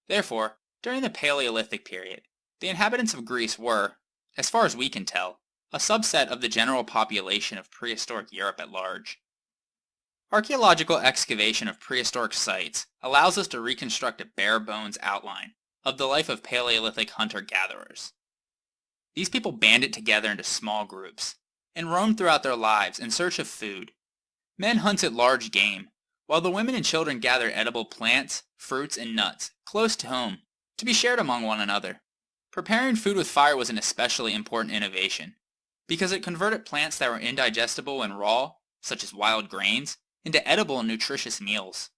Therefore, during the Paleolithic period, the inhabitants of Greece were, as far as we can tell, a subset of the general population of prehistoric Europe at large. Archaeological excavation of prehistoric sites allows us to reconstruct a bare-bones outline of the life of Paleolithic hunter-gatherers. These people banded together into small groups, and roamed throughout their lives in search of food. Men hunted large game, while the women and children gathered edible plants, fruits, and nuts close to home to be shared among one another. Preparing food with fire was an especially important innovation, because it converted plants that were indigestible and raw, such as wild grains, into edible and nutritious meals.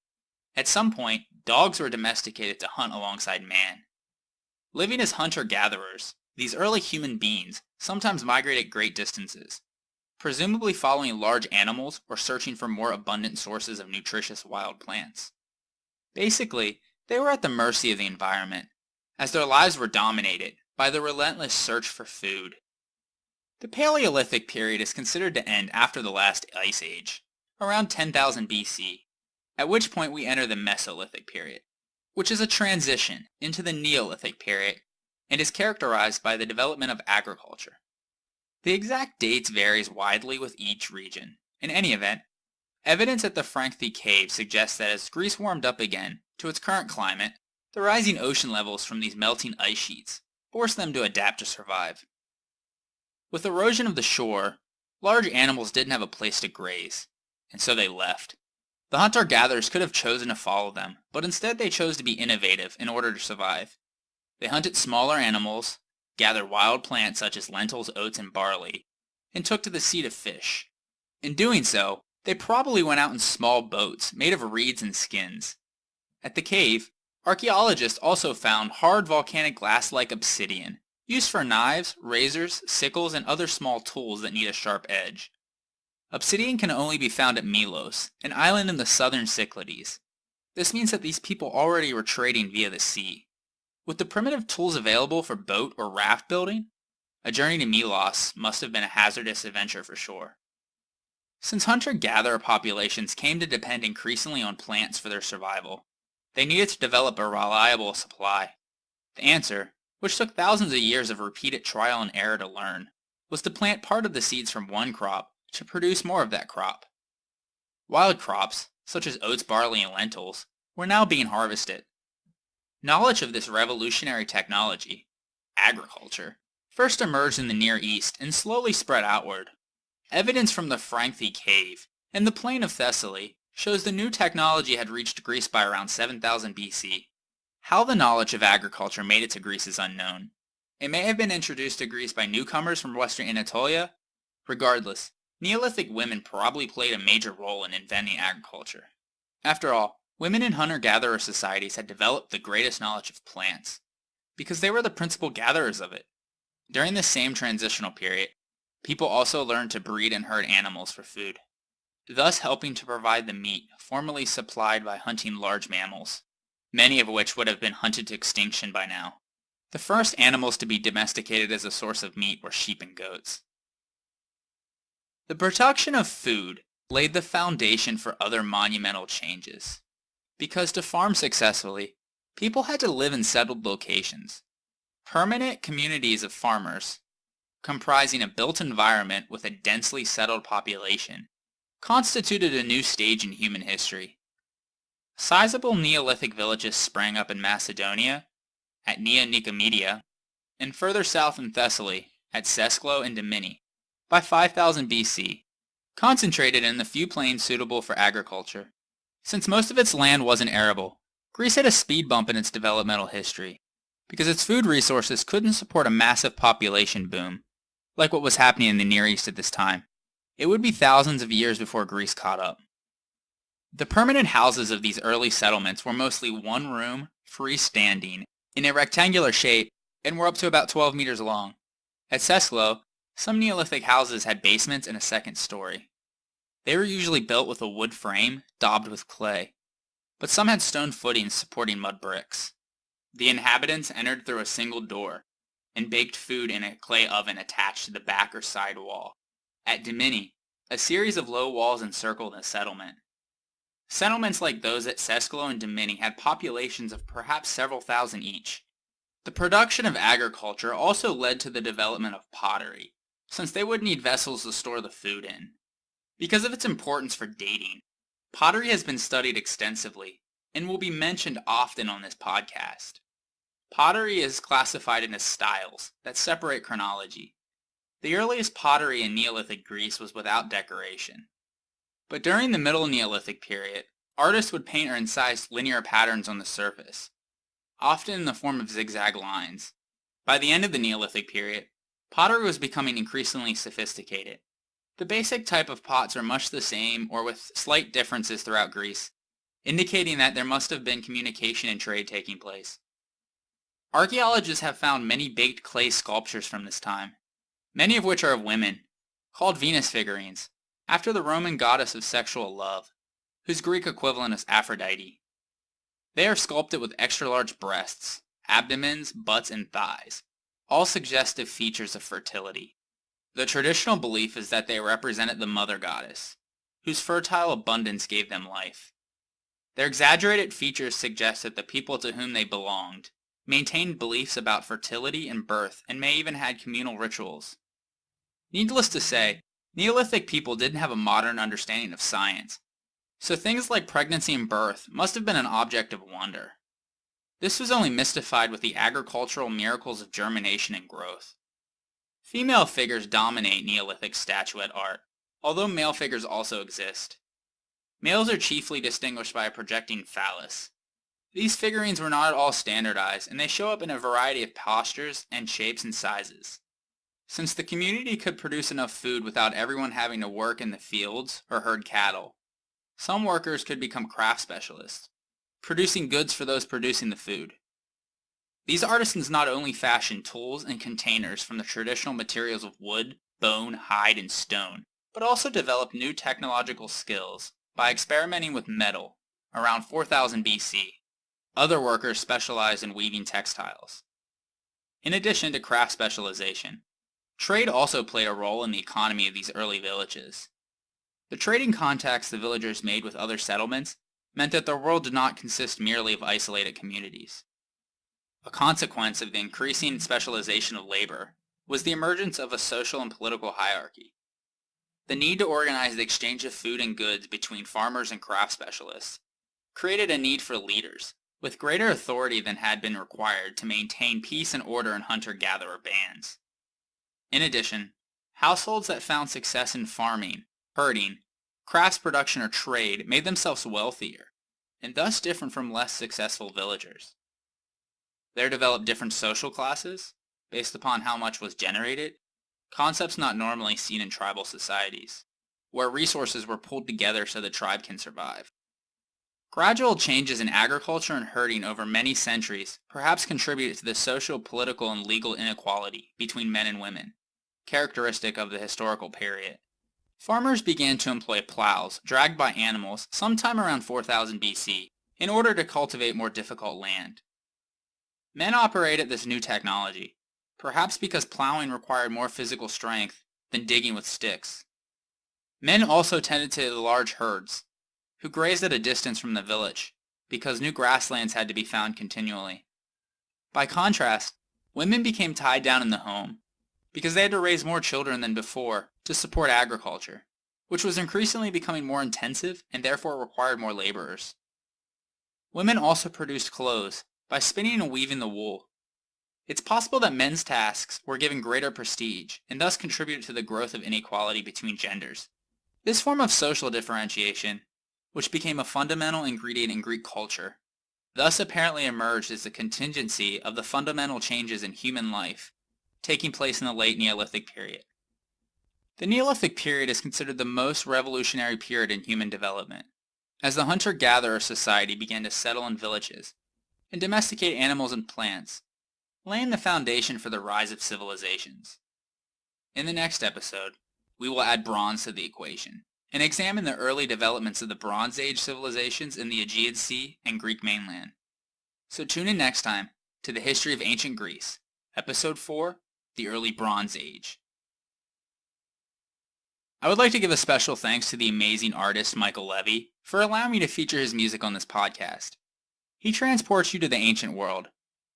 At some point, dogs were domesticated to hunt alongside man. Living as hunter-gatherers, these early human beings sometimes migrated great distances, presumably following large animals or searching for more abundant sources of nutritious wild plants. Basically, they were at the mercy of the environment, as their lives were dominated by the relentless search for food. The Paleolithic period is considered to end after the last ice age, around 10,000 BC, at which point we enter the Mesolithic period, which is a transition into the Neolithic period and is characterized by the development of agriculture. The exact dates varies widely with each region. In any event, evidence at the Frankfy Cave suggests that as Greece warmed up again to its current climate, the rising ocean levels from these melting ice sheets forced them to adapt to survive. With erosion of the shore, large animals didn't have a place to graze, and so they left. The hunter-gatherers could have chosen to follow them, but instead they chose to be innovative in order to survive. They hunted smaller animals, gathered wild plants such as lentils, oats, and barley, and took to the sea to fish. In doing so, they probably went out in small boats made of reeds and skins. At the cave, archaeologists also found hard volcanic glass-like obsidian, used for knives, razors, sickles, and other small tools that need a sharp edge. Obsidian can only be found at Melos, an island in the southern Cyclades. This means that these people already were trading via the sea. With the primitive tools available for boat or raft building, a journey to Melos must have been a hazardous adventure for sure. Since hunter-gatherer populations came to depend increasingly on plants for their survival, they needed to develop a reliable supply. The answer, which took thousands of years of repeated trial and error to learn, was to plant part of the seeds from one crop to produce more of that crop. Wild crops, such as oats, barley, and lentils, were now being harvested. Knowledge of this revolutionary technology, agriculture, first emerged in the Near East and slowly spread outward. Evidence from the Frankfy Cave and the plain of Thessaly shows the new technology had reached Greece by around 7000 BC. How the knowledge of agriculture made it to Greece is unknown. It may have been introduced to Greece by newcomers from western Anatolia. Regardless, Neolithic women probably played a major role in inventing agriculture. After all, women in hunter-gatherer societies had developed the greatest knowledge of plants, because they were the principal gatherers of it. During this same transitional period, people also learned to breed and herd animals for food, thus helping to provide the meat formerly supplied by hunting large mammals, many of which would have been hunted to extinction by now. The first animals to be domesticated as a source of meat were sheep and goats. The production of food laid the foundation for other monumental changes. Because to farm successfully, people had to live in settled locations. Permanent communities of farmers, comprising a built environment with a densely settled population, constituted a new stage in human history. Sizable Neolithic villages sprang up in Macedonia, at Nea Nicomedia, and further south in Thessaly, at Sesklo and Dimini, by 5000 BC, concentrated in the few plains suitable for agriculture. Since most of its land wasn't arable, Greece had a speed bump in its developmental history, because its food resources couldn't support a massive population boom, like what was happening in the Near East at this time. It would be thousands of years before Greece caught up. The permanent houses of these early settlements were mostly one room, freestanding, in a rectangular shape, and were up to about 12 meters long. At Sesklo, some Neolithic houses had basements and a second story. They were usually built with a wood frame, daubed with clay, but some had stone footings supporting mud bricks. The inhabitants entered through a single door, and baked food in a clay oven attached to the back or side wall. At Dimini, a series of low walls encircled the settlement. Settlements like those at Sesklo and Dimini had populations of perhaps several thousand each. The production of agriculture also led to the development of pottery, since they would need vessels to store the food in. Because of its importance for dating, pottery has been studied extensively and will be mentioned often on this podcast. Pottery is classified into styles that separate chronology. The earliest pottery in Neolithic Greece was without decoration. But during the Middle Neolithic period, artists would paint or incise linear patterns on the surface, often in the form of zigzag lines. By the end of the Neolithic period, pottery was becoming increasingly sophisticated. The basic type of pots are much the same or with slight differences throughout Greece, indicating that there must have been communication and trade taking place. Archaeologists have found many baked clay sculptures from this time, many of which are of women, called Venus figurines, after the Roman goddess of sexual love, whose Greek equivalent is Aphrodite. They are sculpted with extra-large breasts, abdomens, butts, and thighs, all suggestive features of fertility. The traditional belief is that they represented the mother goddess, whose fertile abundance gave them life. Their exaggerated features suggest that the people to whom they belonged maintained beliefs about fertility and birth and may even had communal rituals. Needless to say, Neolithic people didn't have a modern understanding of science, so things like pregnancy and birth must have been an object of wonder. This was only mystified with the agricultural miracles of germination and growth. Female figures dominate Neolithic statuette art, although male figures also exist. Males are chiefly distinguished by a projecting phallus. These figurines were not at all standardized, and they show up in a variety of postures and shapes and sizes. Since the community could produce enough food without everyone having to work in the fields or herd cattle, some workers could become craft specialists, producing goods for those producing the food. These artisans not only fashioned tools and containers from the traditional materials of wood, bone, hide, and stone, but also developed new technological skills by experimenting with metal around 4000 BC. Other workers specialized in weaving textiles. In addition to craft specialization, trade also played a role in the economy of these early villages. The trading contacts the villagers made with other settlements meant that their world did not consist merely of isolated communities. A consequence of the increasing specialization of labor was the emergence of a social and political hierarchy. The need to organize the exchange of food and goods between farmers and craft specialists created a need for leaders, with greater authority than had been required to maintain peace and order in hunter-gatherer bands. In addition, households that found success in farming, herding, crafts production, or trade made themselves wealthier, and thus different from less successful villagers. There developed different social classes, based upon how much was generated, concepts not normally seen in tribal societies. where resources were pulled together so the tribe can survive. Gradual changes in agriculture and herding over many centuries perhaps contributed to the social, political, and legal inequality between men and women, characteristic of the historical period. Farmers began to employ plows dragged by animals sometime around 4000 BC in order to cultivate more difficult land. Men operated this new technology, perhaps because plowing required more physical strength than digging with sticks. Men also tended to large herds, who grazed at a distance from the village, because new grasslands had to be found continually. By contrast, women became tied down in the home, because they had to raise more children than before to support agriculture, which was increasingly becoming more intensive and therefore required more laborers. Women also produced clothes by spinning and weaving the wool. It's possible that men's tasks were given greater prestige and thus contributed to the growth of inequality between genders. This form of social differentiation, which became a fundamental ingredient in Greek culture, thus apparently emerged as a contingency of the fundamental changes in human life taking place in the late Neolithic period. The Neolithic period is considered the most revolutionary period in human development, as the hunter-gatherer society began to settle in villages and domesticate animals and plants, laying the foundation for the rise of civilizations. In the next episode, we will add bronze to the equation and examine the early developments of the Bronze Age civilizations in the Aegean Sea and Greek mainland. So tune in next time to the History of Ancient Greece, Episode 4, The Early Bronze Age. I would like to give a special thanks to the amazing artist Michael Levy for allowing me to feature his music on this podcast. He transports you to the ancient world,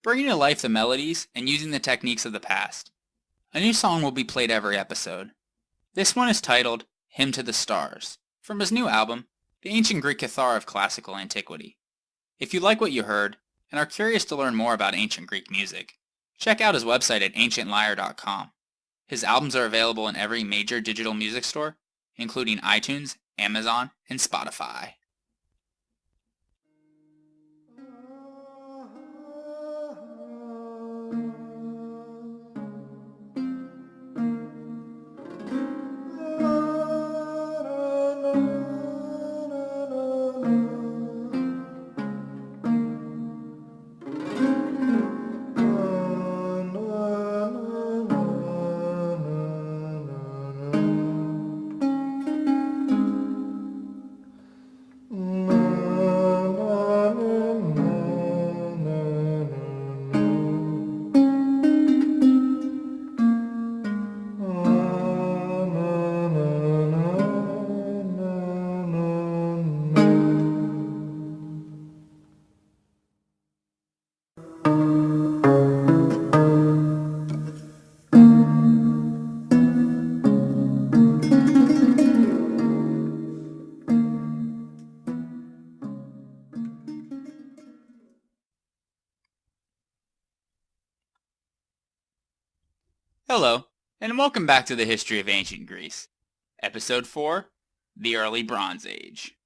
bringing to life the melodies and using the techniques of the past. A new song will be played every episode. This one is titled Hymn to the Stars, from his new album, The Ancient Greek Cathar of Classical Antiquity. If you like what you heard and are curious to learn more about ancient Greek music, check out his website at ancientlyre.com. His albums are available in every major digital music store, including iTunes, Amazon, and Spotify. Hello, and welcome back to the History of Ancient Greece. Episode 4, The Early Bronze Age.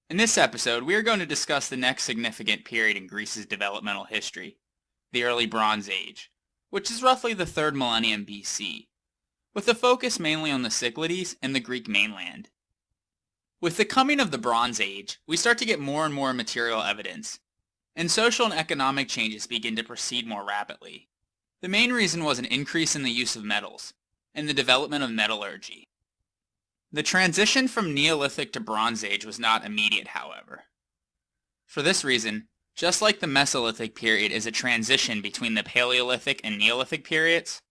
In this episode, we are going to discuss the next significant period in Greece's developmental history, the Early Bronze Age, which is roughly the 3rd millennium BC, with a focus mainly on the Cyclades and the Greek mainland. With the coming of the Bronze Age, we start to get more and more material evidence, and social and economic changes begin to proceed more rapidly. The main reason was an increase in the use of metals, and the development of metallurgy. The transition from Neolithic to Bronze Age was not immediate, however. For this reason, just like the Mesolithic period is a transition between the Paleolithic and Neolithic periods,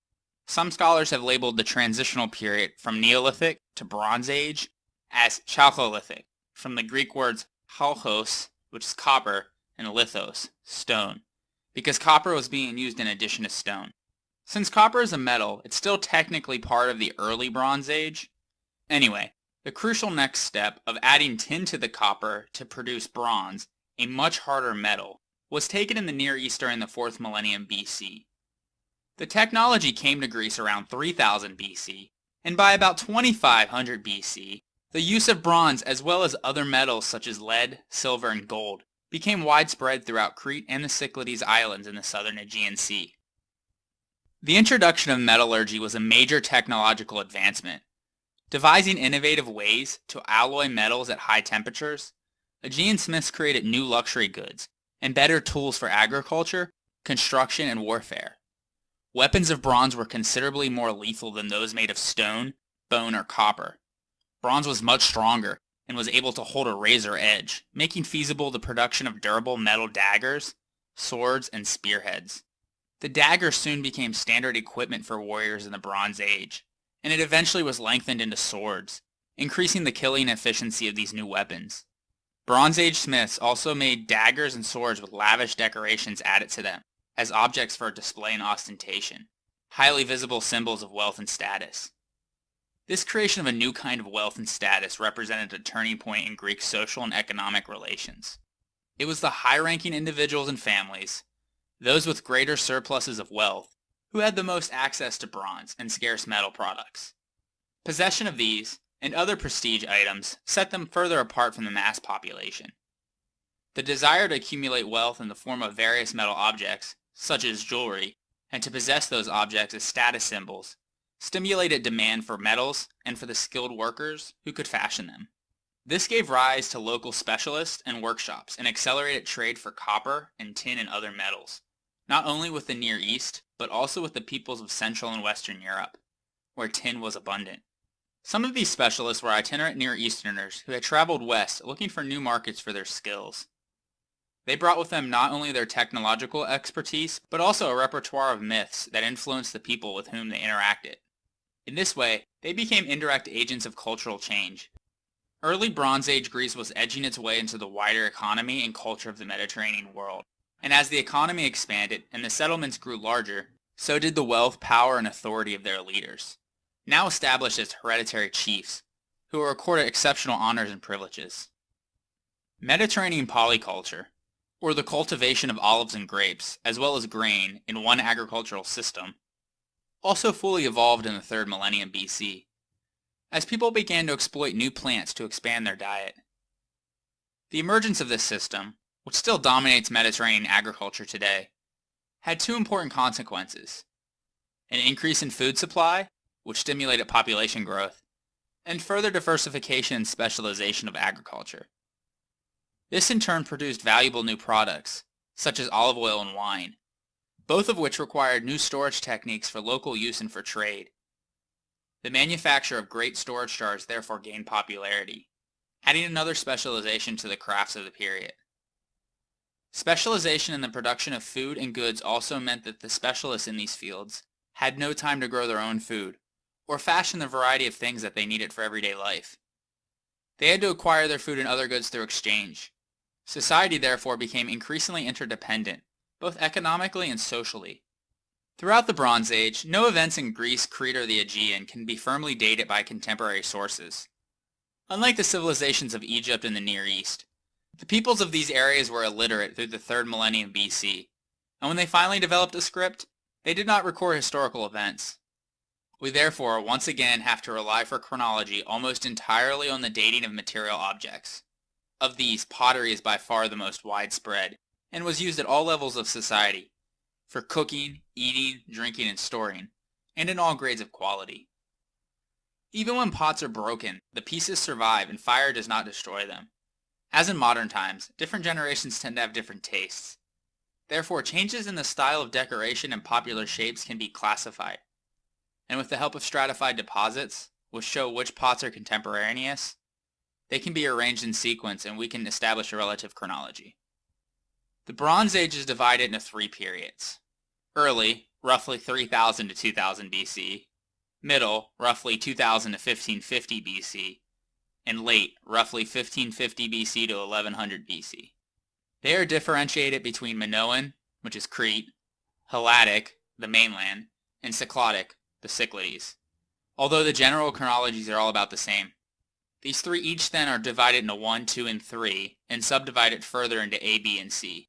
some scholars have labeled the transitional period from Neolithic to Bronze Age as Chalcolithic, from the Greek words chalchos, which is copper, and lithos, stone, because copper was being used in addition to stone. Since copper is a metal, it's still technically part of the early Bronze Age. Anyway, the crucial next step of adding tin to the copper to produce bronze, a much harder metal, was taken in the Near East during the 4th millennium BC. The technology came to Greece around 3000 BC, and by about 2500 BC, the use of bronze as well as other metals such as lead, silver, and gold became widespread throughout Crete and the Cyclades Islands in the southern Aegean Sea. The introduction of metallurgy was a major technological advancement, Devising innovative ways to alloy metals at high temperatures, Aegean smiths created new luxury goods and better tools for agriculture, construction, and warfare. Weapons of bronze were considerably more lethal than those made of stone, bone, or copper. Bronze was much stronger and was able to hold a razor edge, making feasible the production of durable metal daggers, swords, and spearheads. The dagger soon became standard equipment for warriors in the Bronze Age, and it eventually was lengthened into swords, increasing the killing efficiency of these new weapons. Bronze Age smiths also made daggers and swords with lavish decorations added to them, as objects for display and ostentation, highly visible symbols of wealth and status. This creation of a new kind of wealth and status represented a turning point in Greek social and economic relations. It was the high-ranking individuals and families, those with greater surpluses of wealth, who had the most access to bronze and scarce metal products. Possession of these and other prestige items set them further apart from the mass population. The desire to accumulate wealth in the form of various metal objects, such as jewelry, and to possess those objects as status symbols, stimulated demand for metals and for the skilled workers who could fashion them. This gave rise to local specialists and workshops and accelerated trade for copper and tin and other metals, not only with the Near East, but also with the peoples of Central and Western Europe, where tin was abundant. Some of these specialists were itinerant Near Easterners who had traveled west looking for new markets for their skills. They brought with them not only their technological expertise, but also a repertoire of myths that influenced the people with whom they interacted. In this way, they became indirect agents of cultural change. Early Bronze Age Greece was edging its way into the wider economy and culture of the Mediterranean world. And as the economy expanded and the settlements grew larger, so did the wealth, power, and authority of their leaders, now established as hereditary chiefs, who were accorded exceptional honors and privileges. Mediterranean polyculture, or the cultivation of olives and grapes, as well as grain, in one agricultural system, also fully evolved in the 3rd millennium BC, as people began to exploit new plants to expand their diet. The emergence of this system, which still dominates Mediterranean agriculture today, had two important consequences: an increase in food supply, which stimulated population growth, and further diversification and specialization of agriculture. This in turn produced valuable new products, such as olive oil and wine, both of which required new storage techniques for local use and for trade. The manufacture of great storage jars therefore gained popularity, adding another specialization to the crafts of the period. Specialization in the production of food and goods also meant that the specialists in these fields had no time to grow their own food, or fashion the variety of things that they needed for everyday life. They had to acquire their food and other goods through exchange. Society therefore became increasingly interdependent, both economically and socially. Throughout the Bronze Age, no events in Greece, Crete, or the Aegean can be firmly dated by contemporary sources. Unlike the civilizations of Egypt and the Near East, the peoples of these areas were illiterate through the 3rd millennium BC, and when they finally developed a script, they did not record historical events. We therefore once again have to rely for chronology almost entirely on the dating of material objects. Of these, pottery is by far the most widespread, and was used at all levels of society, for cooking, eating, drinking, and storing, and in all grades of quality. Even when pots are broken, the pieces survive and fire does not destroy them. As in modern times, different generations tend to have different tastes. Therefore, changes in the style of decoration and popular shapes can be classified. And with the help of stratified deposits, which show which pots are contemporaneous, they can be arranged in sequence and we can establish a relative chronology. The Bronze Age is divided into 3 periods. Early, roughly 3000 to 2000 BC, middle, roughly 2000 to 1550 BC, and late, roughly 1550 BC to 1100 BC. They are differentiated between Minoan, which is Crete, Helladic, the mainland, and Cycladic, the Cyclades, although the general chronologies are all about the same. These 3 each then are divided into 1, 2, and 3, and subdivided further into A, B, and C.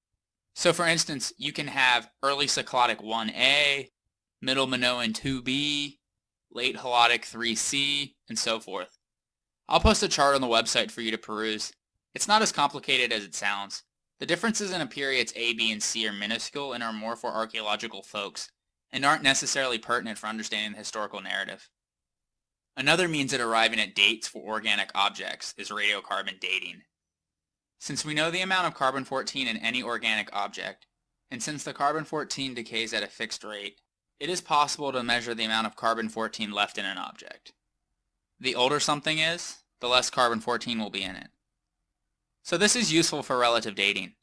So for instance, you can have early Cycladic 1A, middle Minoan 2B, late Helladic 3C, and so forth. I'll post a chart on the website for you to peruse. It's not as complicated as it sounds. The differences in the periods A, B, and C are minuscule and are more for archaeological folks, and aren't necessarily pertinent for understanding the historical narrative. Another means of arriving at dates for organic objects is radiocarbon dating. Since we know the amount of carbon-14 in any organic object, and since the carbon-14 decays at a fixed rate, it is possible to measure the amount of carbon-14 left in an object. The older something is, the less carbon-14 will be in it. So this is useful for relative dating.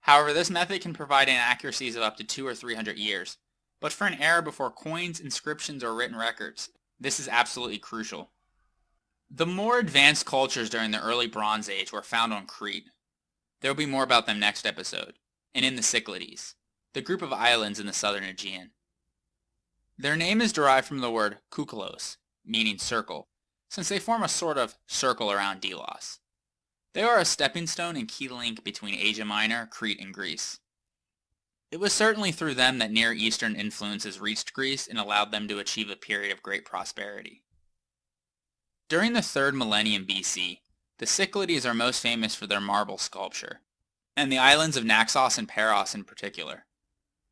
However, this method can provide inaccuracies of up to 200 or 300 years, but for an era before coins, inscriptions, or written records, this is absolutely crucial. The more advanced cultures during the early Bronze Age were found on Crete. There will be more about them next episode, and in the Cyclades, the group of islands in the southern Aegean. Their name is derived from the word koukalos, meaning circle, since they form a sort of circle around Delos. They are a stepping stone and key link between Asia Minor, Crete, and Greece. It was certainly through them that Near Eastern influences reached Greece and allowed them to achieve a period of great prosperity. During the 3rd millennium BC, the Cyclades are most famous for their marble sculpture, and the islands of Naxos and Paros in particular.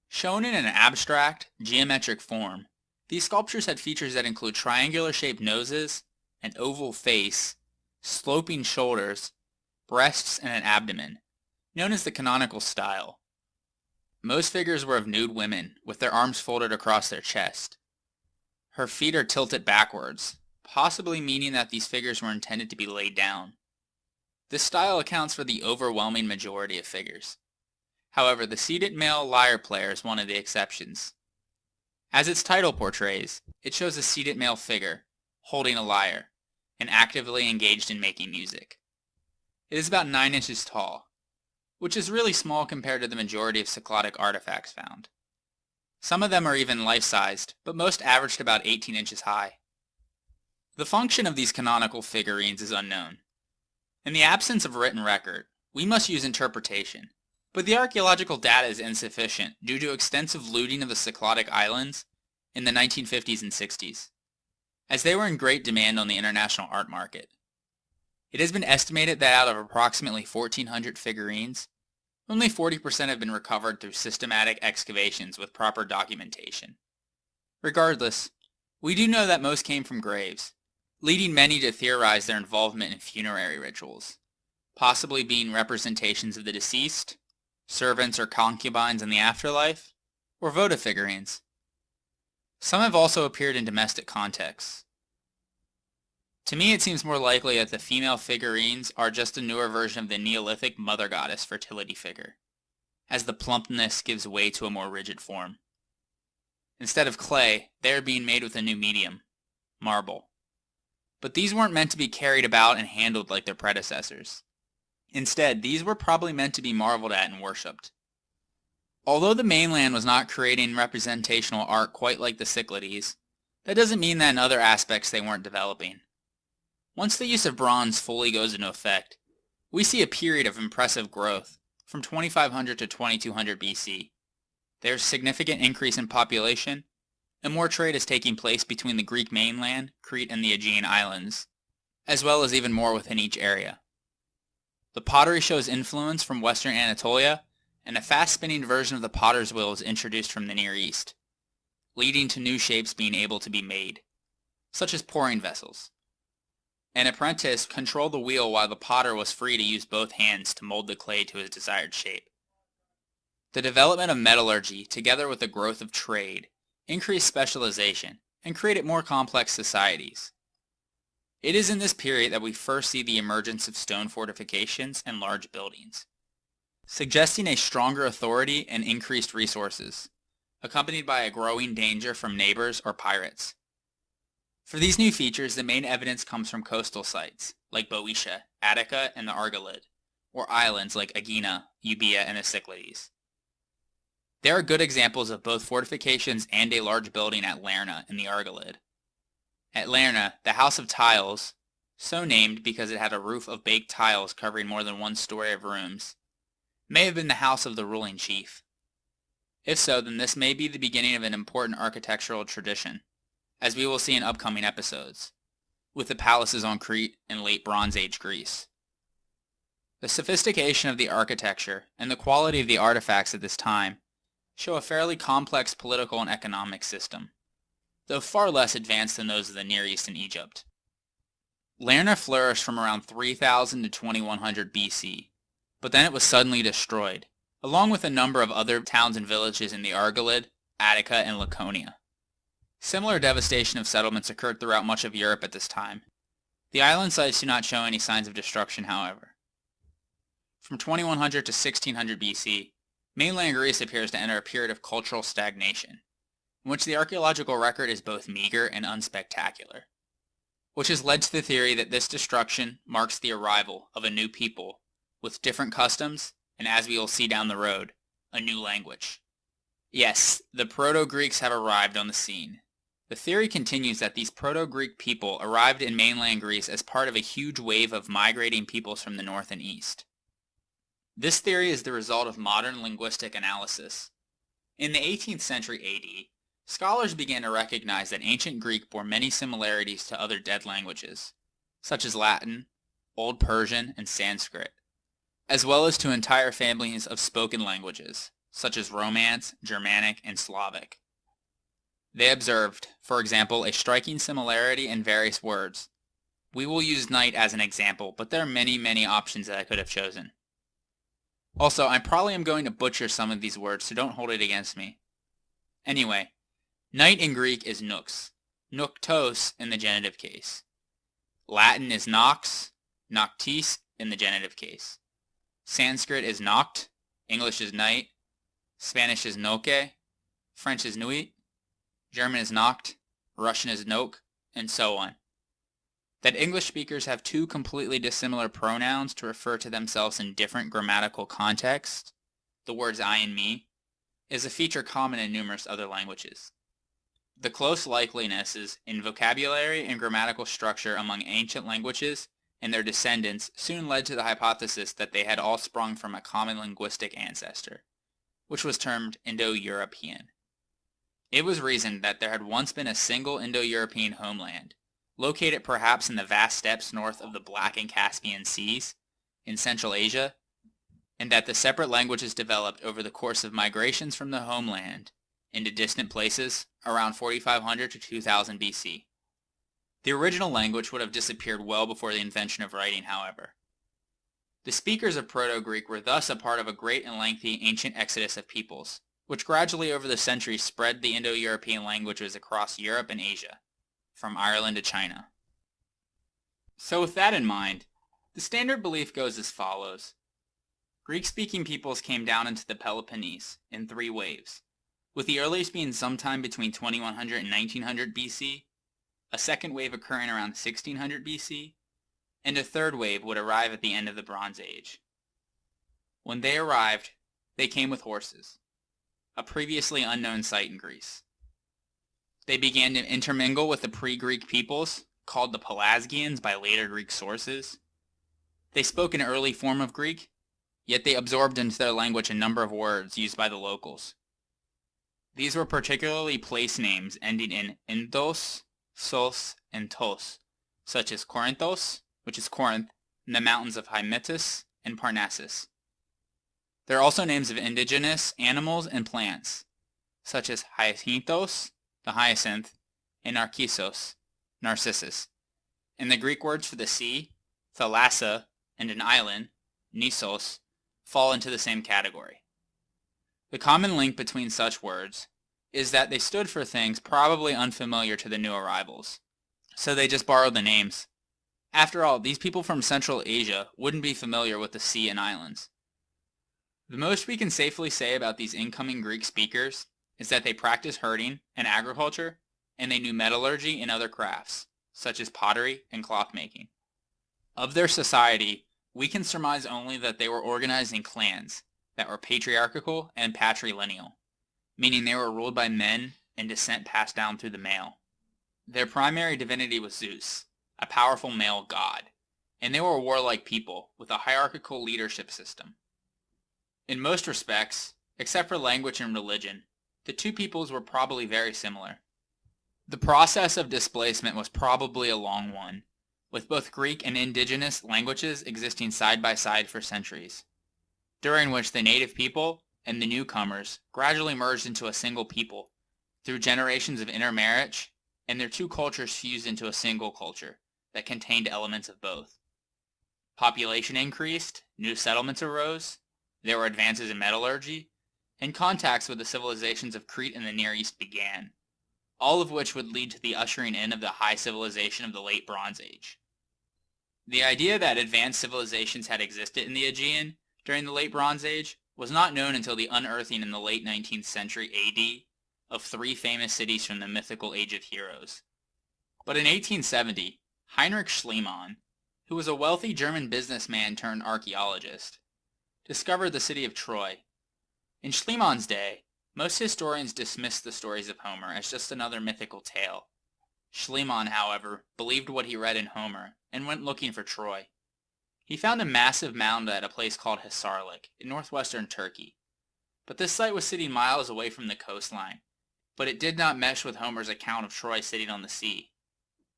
Shown in an abstract, geometric form, these sculptures had features that include triangular-shaped noses, an oval face, sloping shoulders, breasts, and an abdomen, known as the canonical style. Most figures were of nude women, with their arms folded across their chest. Her feet are tilted backwards, possibly meaning that these figures were intended to be laid down. This style accounts for the overwhelming majority of figures. However, the seated male lyre player is one of the exceptions. As its title portrays, it shows a seated male figure, holding a lyre, and actively engaged in making music. It is about 9 inches tall, which is really small compared to the majority of Cycladic artifacts found. Some of them are even life-sized, but most averaged about 18 inches high. The function of these canonical figurines is unknown. In the absence of written record, we must use interpretation, but the archaeological data is insufficient due to extensive looting of the Cycladic islands in the 1950s and 60s, as they were in great demand on the international art market. It has been estimated that out of approximately 1,400 figurines, only 40% have been recovered through systematic excavations with proper documentation. Regardless, we do know that most came from graves, leading many to theorize their involvement in funerary rituals, possibly being representations of the deceased, servants or concubines in the afterlife, or votive figurines. Some have also appeared in domestic contexts. To me, it seems more likely that the female figurines are just a newer version of the Neolithic mother goddess fertility figure, as the plumpness gives way to a more rigid form. Instead of clay, they are being made with a new medium, marble. But these weren't meant to be carried about and handled like their predecessors. Instead, these were probably meant to be marveled at and worshipped. Although the mainland was not creating representational art quite like the Cyclades, that doesn't mean that in other aspects they weren't developing. Once the use of bronze fully goes into effect, we see a period of impressive growth from 2500 to 2200 BC. There's significant increase in population, and more trade is taking place between the Greek mainland, Crete, and the Aegean islands, as well as even more within each area. The pottery shows influence from Western Anatolia, and a fast-spinning version of the potter's wheel is introduced from the Near East, leading to new shapes being able to be made, such as pouring vessels. An apprentice controlled the wheel while the potter was free to use both hands to mold the clay to his desired shape. The development of metallurgy, together with the growth of trade, increased specialization and created more complex societies. It is in this period that we first see the emergence of stone fortifications and large buildings, suggesting a stronger authority and increased resources, accompanied by a growing danger from neighbors or pirates. For these new features, the main evidence comes from coastal sites, like Boeotia, Attica, and the Argolid, or islands like Aegina, Euboea, and the Cyclades. There are good examples of both fortifications and a large building at Lerna in the Argolid. At Lerna, the House of Tiles, so named because it had a roof of baked tiles covering more than one story of rooms, may have been the house of the ruling chief. If so, then this may be the beginning of an important architectural tradition, as we will see in upcoming episodes, with the palaces on Crete and late Bronze Age Greece. The sophistication of the architecture and the quality of the artifacts at this time show a fairly complex political and economic system. though far less advanced than those of the Near East and Egypt. Lerna flourished from around 3000 to 2100 BC, but then it was suddenly destroyed, along with a number of other towns and villages in the Argolid, Attica, and Laconia. Similar devastation of settlements occurred throughout much of Europe at this time. The island sites do not show any signs of destruction, however. From 2100 to 1600 BC, mainland Greece appears to enter a period of cultural stagnation, in which the archaeological record is both meager and unspectacular, which has led to the theory that this destruction marks the arrival of a new people with different customs and, as we will see down the road, a new language. Yes, the Proto-Greeks have arrived on the scene. The theory continues that these Proto-Greek people arrived in mainland Greece as part of a huge wave of migrating peoples from the north and east. This theory is the result of modern linguistic analysis. In the 18th century AD, scholars began to recognize that ancient Greek bore many similarities to other dead languages, such as Latin, Old Persian, and Sanskrit, as well as to entire families of spoken languages, such as Romance, Germanic, and Slavic. They observed, for example, a striking similarity in various words. We will use night as an example, but there are many options that I could have chosen. Also, I probably am going to butcher some of these words, so don't hold it against me. Anyway, night in Greek is nux, noctos in the genitive case. Latin is nox, noctis in the genitive case. Sanskrit is noct, English is night, Spanish is noche, French is nuit, German is Nacht, Russian is Nok, and so on. That English speakers have two completely dissimilar pronouns to refer to themselves in different grammatical contexts, the words I and me, is a feature common in numerous other languages. The close likenesses in vocabulary and grammatical structure among ancient languages and their descendants soon led to the hypothesis that they had all sprung from a common linguistic ancestor, which was termed Indo-European. It was reasoned that there had once been a single Indo-European homeland, located perhaps in the vast steppes north of the Black and Caspian Seas, in Central Asia, and that the separate languages developed over the course of migrations from the homeland into distant places around 4500 to 2000 BC. The original language would have disappeared well before the invention of writing, however. The speakers of Proto-Greek were thus a part of a great and lengthy ancient exodus of peoples, which gradually over the centuries spread the Indo-European languages across Europe and Asia, from Ireland to China. So with that in mind, the standard belief goes as follows. Greek-speaking peoples came down into the Peloponnese in 3 waves, with the earliest being sometime between 2100 and 1900 BC, a second wave occurring around 1600 BC, and a third wave would arrive at the end of the Bronze Age. When they arrived, they came with horses, a previously unknown sight in Greece. They began to intermingle with the pre-Greek peoples, called the Pelasgians by later Greek sources. They spoke an early form of Greek, yet they absorbed into their language a number of words used by the locals. These were particularly place names ending in endos, sos, and tos, such as Corinthos, which is Corinth, and the mountains of Hymettus and Parnassus. There are also names of indigenous animals and plants, such as Hyacinthos, the hyacinth, and Narcissos, Narcissus. And the Greek words for the sea, thalassa, and an island, Nissos, fall into the same category. The common link between such words is that they stood for things probably unfamiliar to the new arrivals, so they just borrowed the names. After all, these people from Central Asia wouldn't be familiar with the sea and islands. The most we can safely say about these incoming Greek speakers is that they practiced herding and agriculture, and they knew metallurgy and other crafts, such as pottery and cloth making. Of their society, we can surmise only that they were organized in clans that were patriarchal and patrilineal, meaning they were ruled by men and descent passed down through the male. Their primary divinity was Zeus, a powerful male god, and they were a warlike people with a hierarchical leadership system. In most respects, except for language and religion, the two peoples were probably very similar. The process of displacement was probably a long one, with both Greek and indigenous languages existing side by side for centuries, during which the native people and the newcomers gradually merged into a single people through generations of intermarriage and their two cultures fused into a single culture that contained elements of both. Population increased, new settlements arose, there were advances in metallurgy, and contacts with the civilizations of Crete and the Near East began, all of which would lead to the ushering in of the high civilization of the Late Bronze Age. The idea that advanced civilizations had existed in the Aegean during the Late Bronze Age was not known until the unearthing in the late 19th century AD of three famous cities from the mythical Age of Heroes. But in 1870, Heinrich Schliemann, who was a wealthy German businessman turned archaeologist, discovered the city of Troy. In Schliemann's day, most historians dismissed the stories of Homer as just another mythical tale. Schliemann, however, believed what he read in Homer and went looking for Troy. He found a massive mound at a place called Hisarlik in northwestern Turkey. But this site was sitting miles away from the coastline, but it did not mesh with Homer's account of Troy sitting on the sea.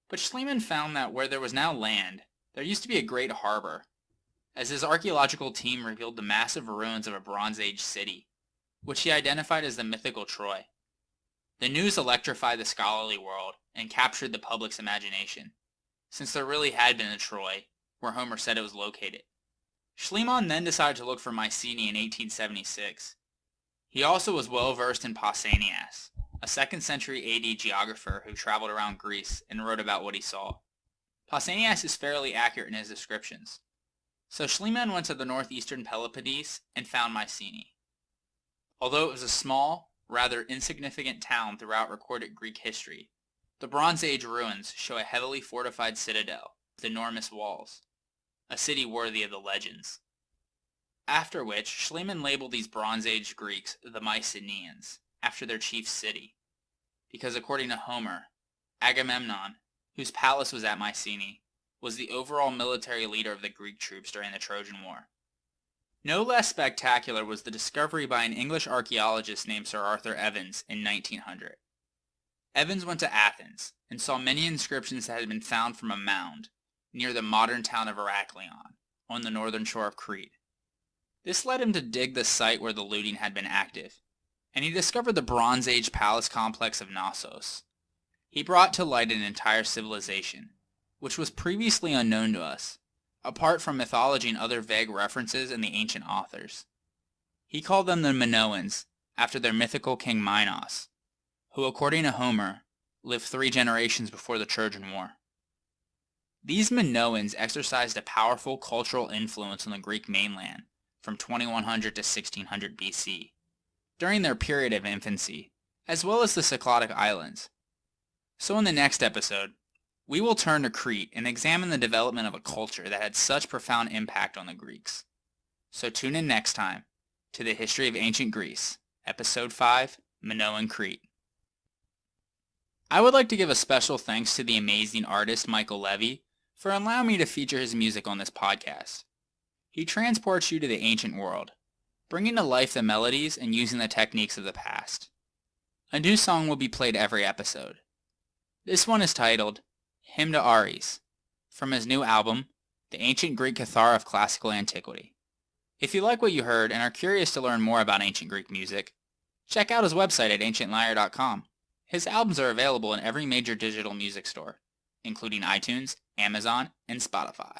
But Schliemann found that where there was now land, there used to be a great harbor, as his archaeological team revealed the massive ruins of a Bronze Age city, which he identified as the mythical Troy. The news electrified the scholarly world and captured the public's imagination, since there really had been a Troy, where Homer said it was located. Schliemann then decided to look for Mycenae in 1876. He also was well versed in Pausanias, a 2nd century AD geographer who traveled around Greece and wrote about what he saw. Pausanias is fairly accurate in his descriptions. So Schliemann went to the northeastern Peloponnese and found Mycenae. Although it was a small, rather insignificant town throughout recorded Greek history, the Bronze Age ruins show a heavily fortified citadel with enormous walls, a city worthy of the legends. After which, Schliemann labeled these Bronze Age Greeks the Mycenaeans, after their chief city, because according to Homer, Agamemnon, whose palace was at Mycenae, was the overall military leader of the Greek troops during the Trojan War. No less spectacular was the discovery by an English archaeologist named Sir Arthur Evans in 1900. Evans went to Athens and saw many inscriptions that had been found from a mound near the modern town of Heraklion, on the northern shore of Crete. This led him to dig the site where the looting had been active, and he discovered the Bronze Age palace complex of Knossos. He brought to light an entire civilization, which was previously unknown to us, apart from mythology and other vague references in the ancient authors. He called them the Minoans, after their mythical king Minos, who, according to Homer, lived 3 generations before the Trojan War. These Minoans exercised a powerful cultural influence on the Greek mainland from 2100 to 1600 BC, during their period of infancy, as well as the Cycladic Islands. So in the next episode, we will turn to Crete and examine the development of a culture that had such profound impact on the Greeks. So tune in next time to the History of Ancient Greece, Episode 5, Minoan Crete. I would like to give a special thanks to the amazing artist Michael Levy for allowing me to feature his music on this podcast. He transports you to the ancient world, bringing to life the melodies and using the techniques of the past. A new song will be played every episode. This one is titled Hymn to Ares, from his new album, The Ancient Greek Cathar of Classical Antiquity. If you like what you heard and are curious to learn more about ancient Greek music, check out his website at ancientlyre.com. His albums are available in every major digital music store, including iTunes, Amazon, and Spotify.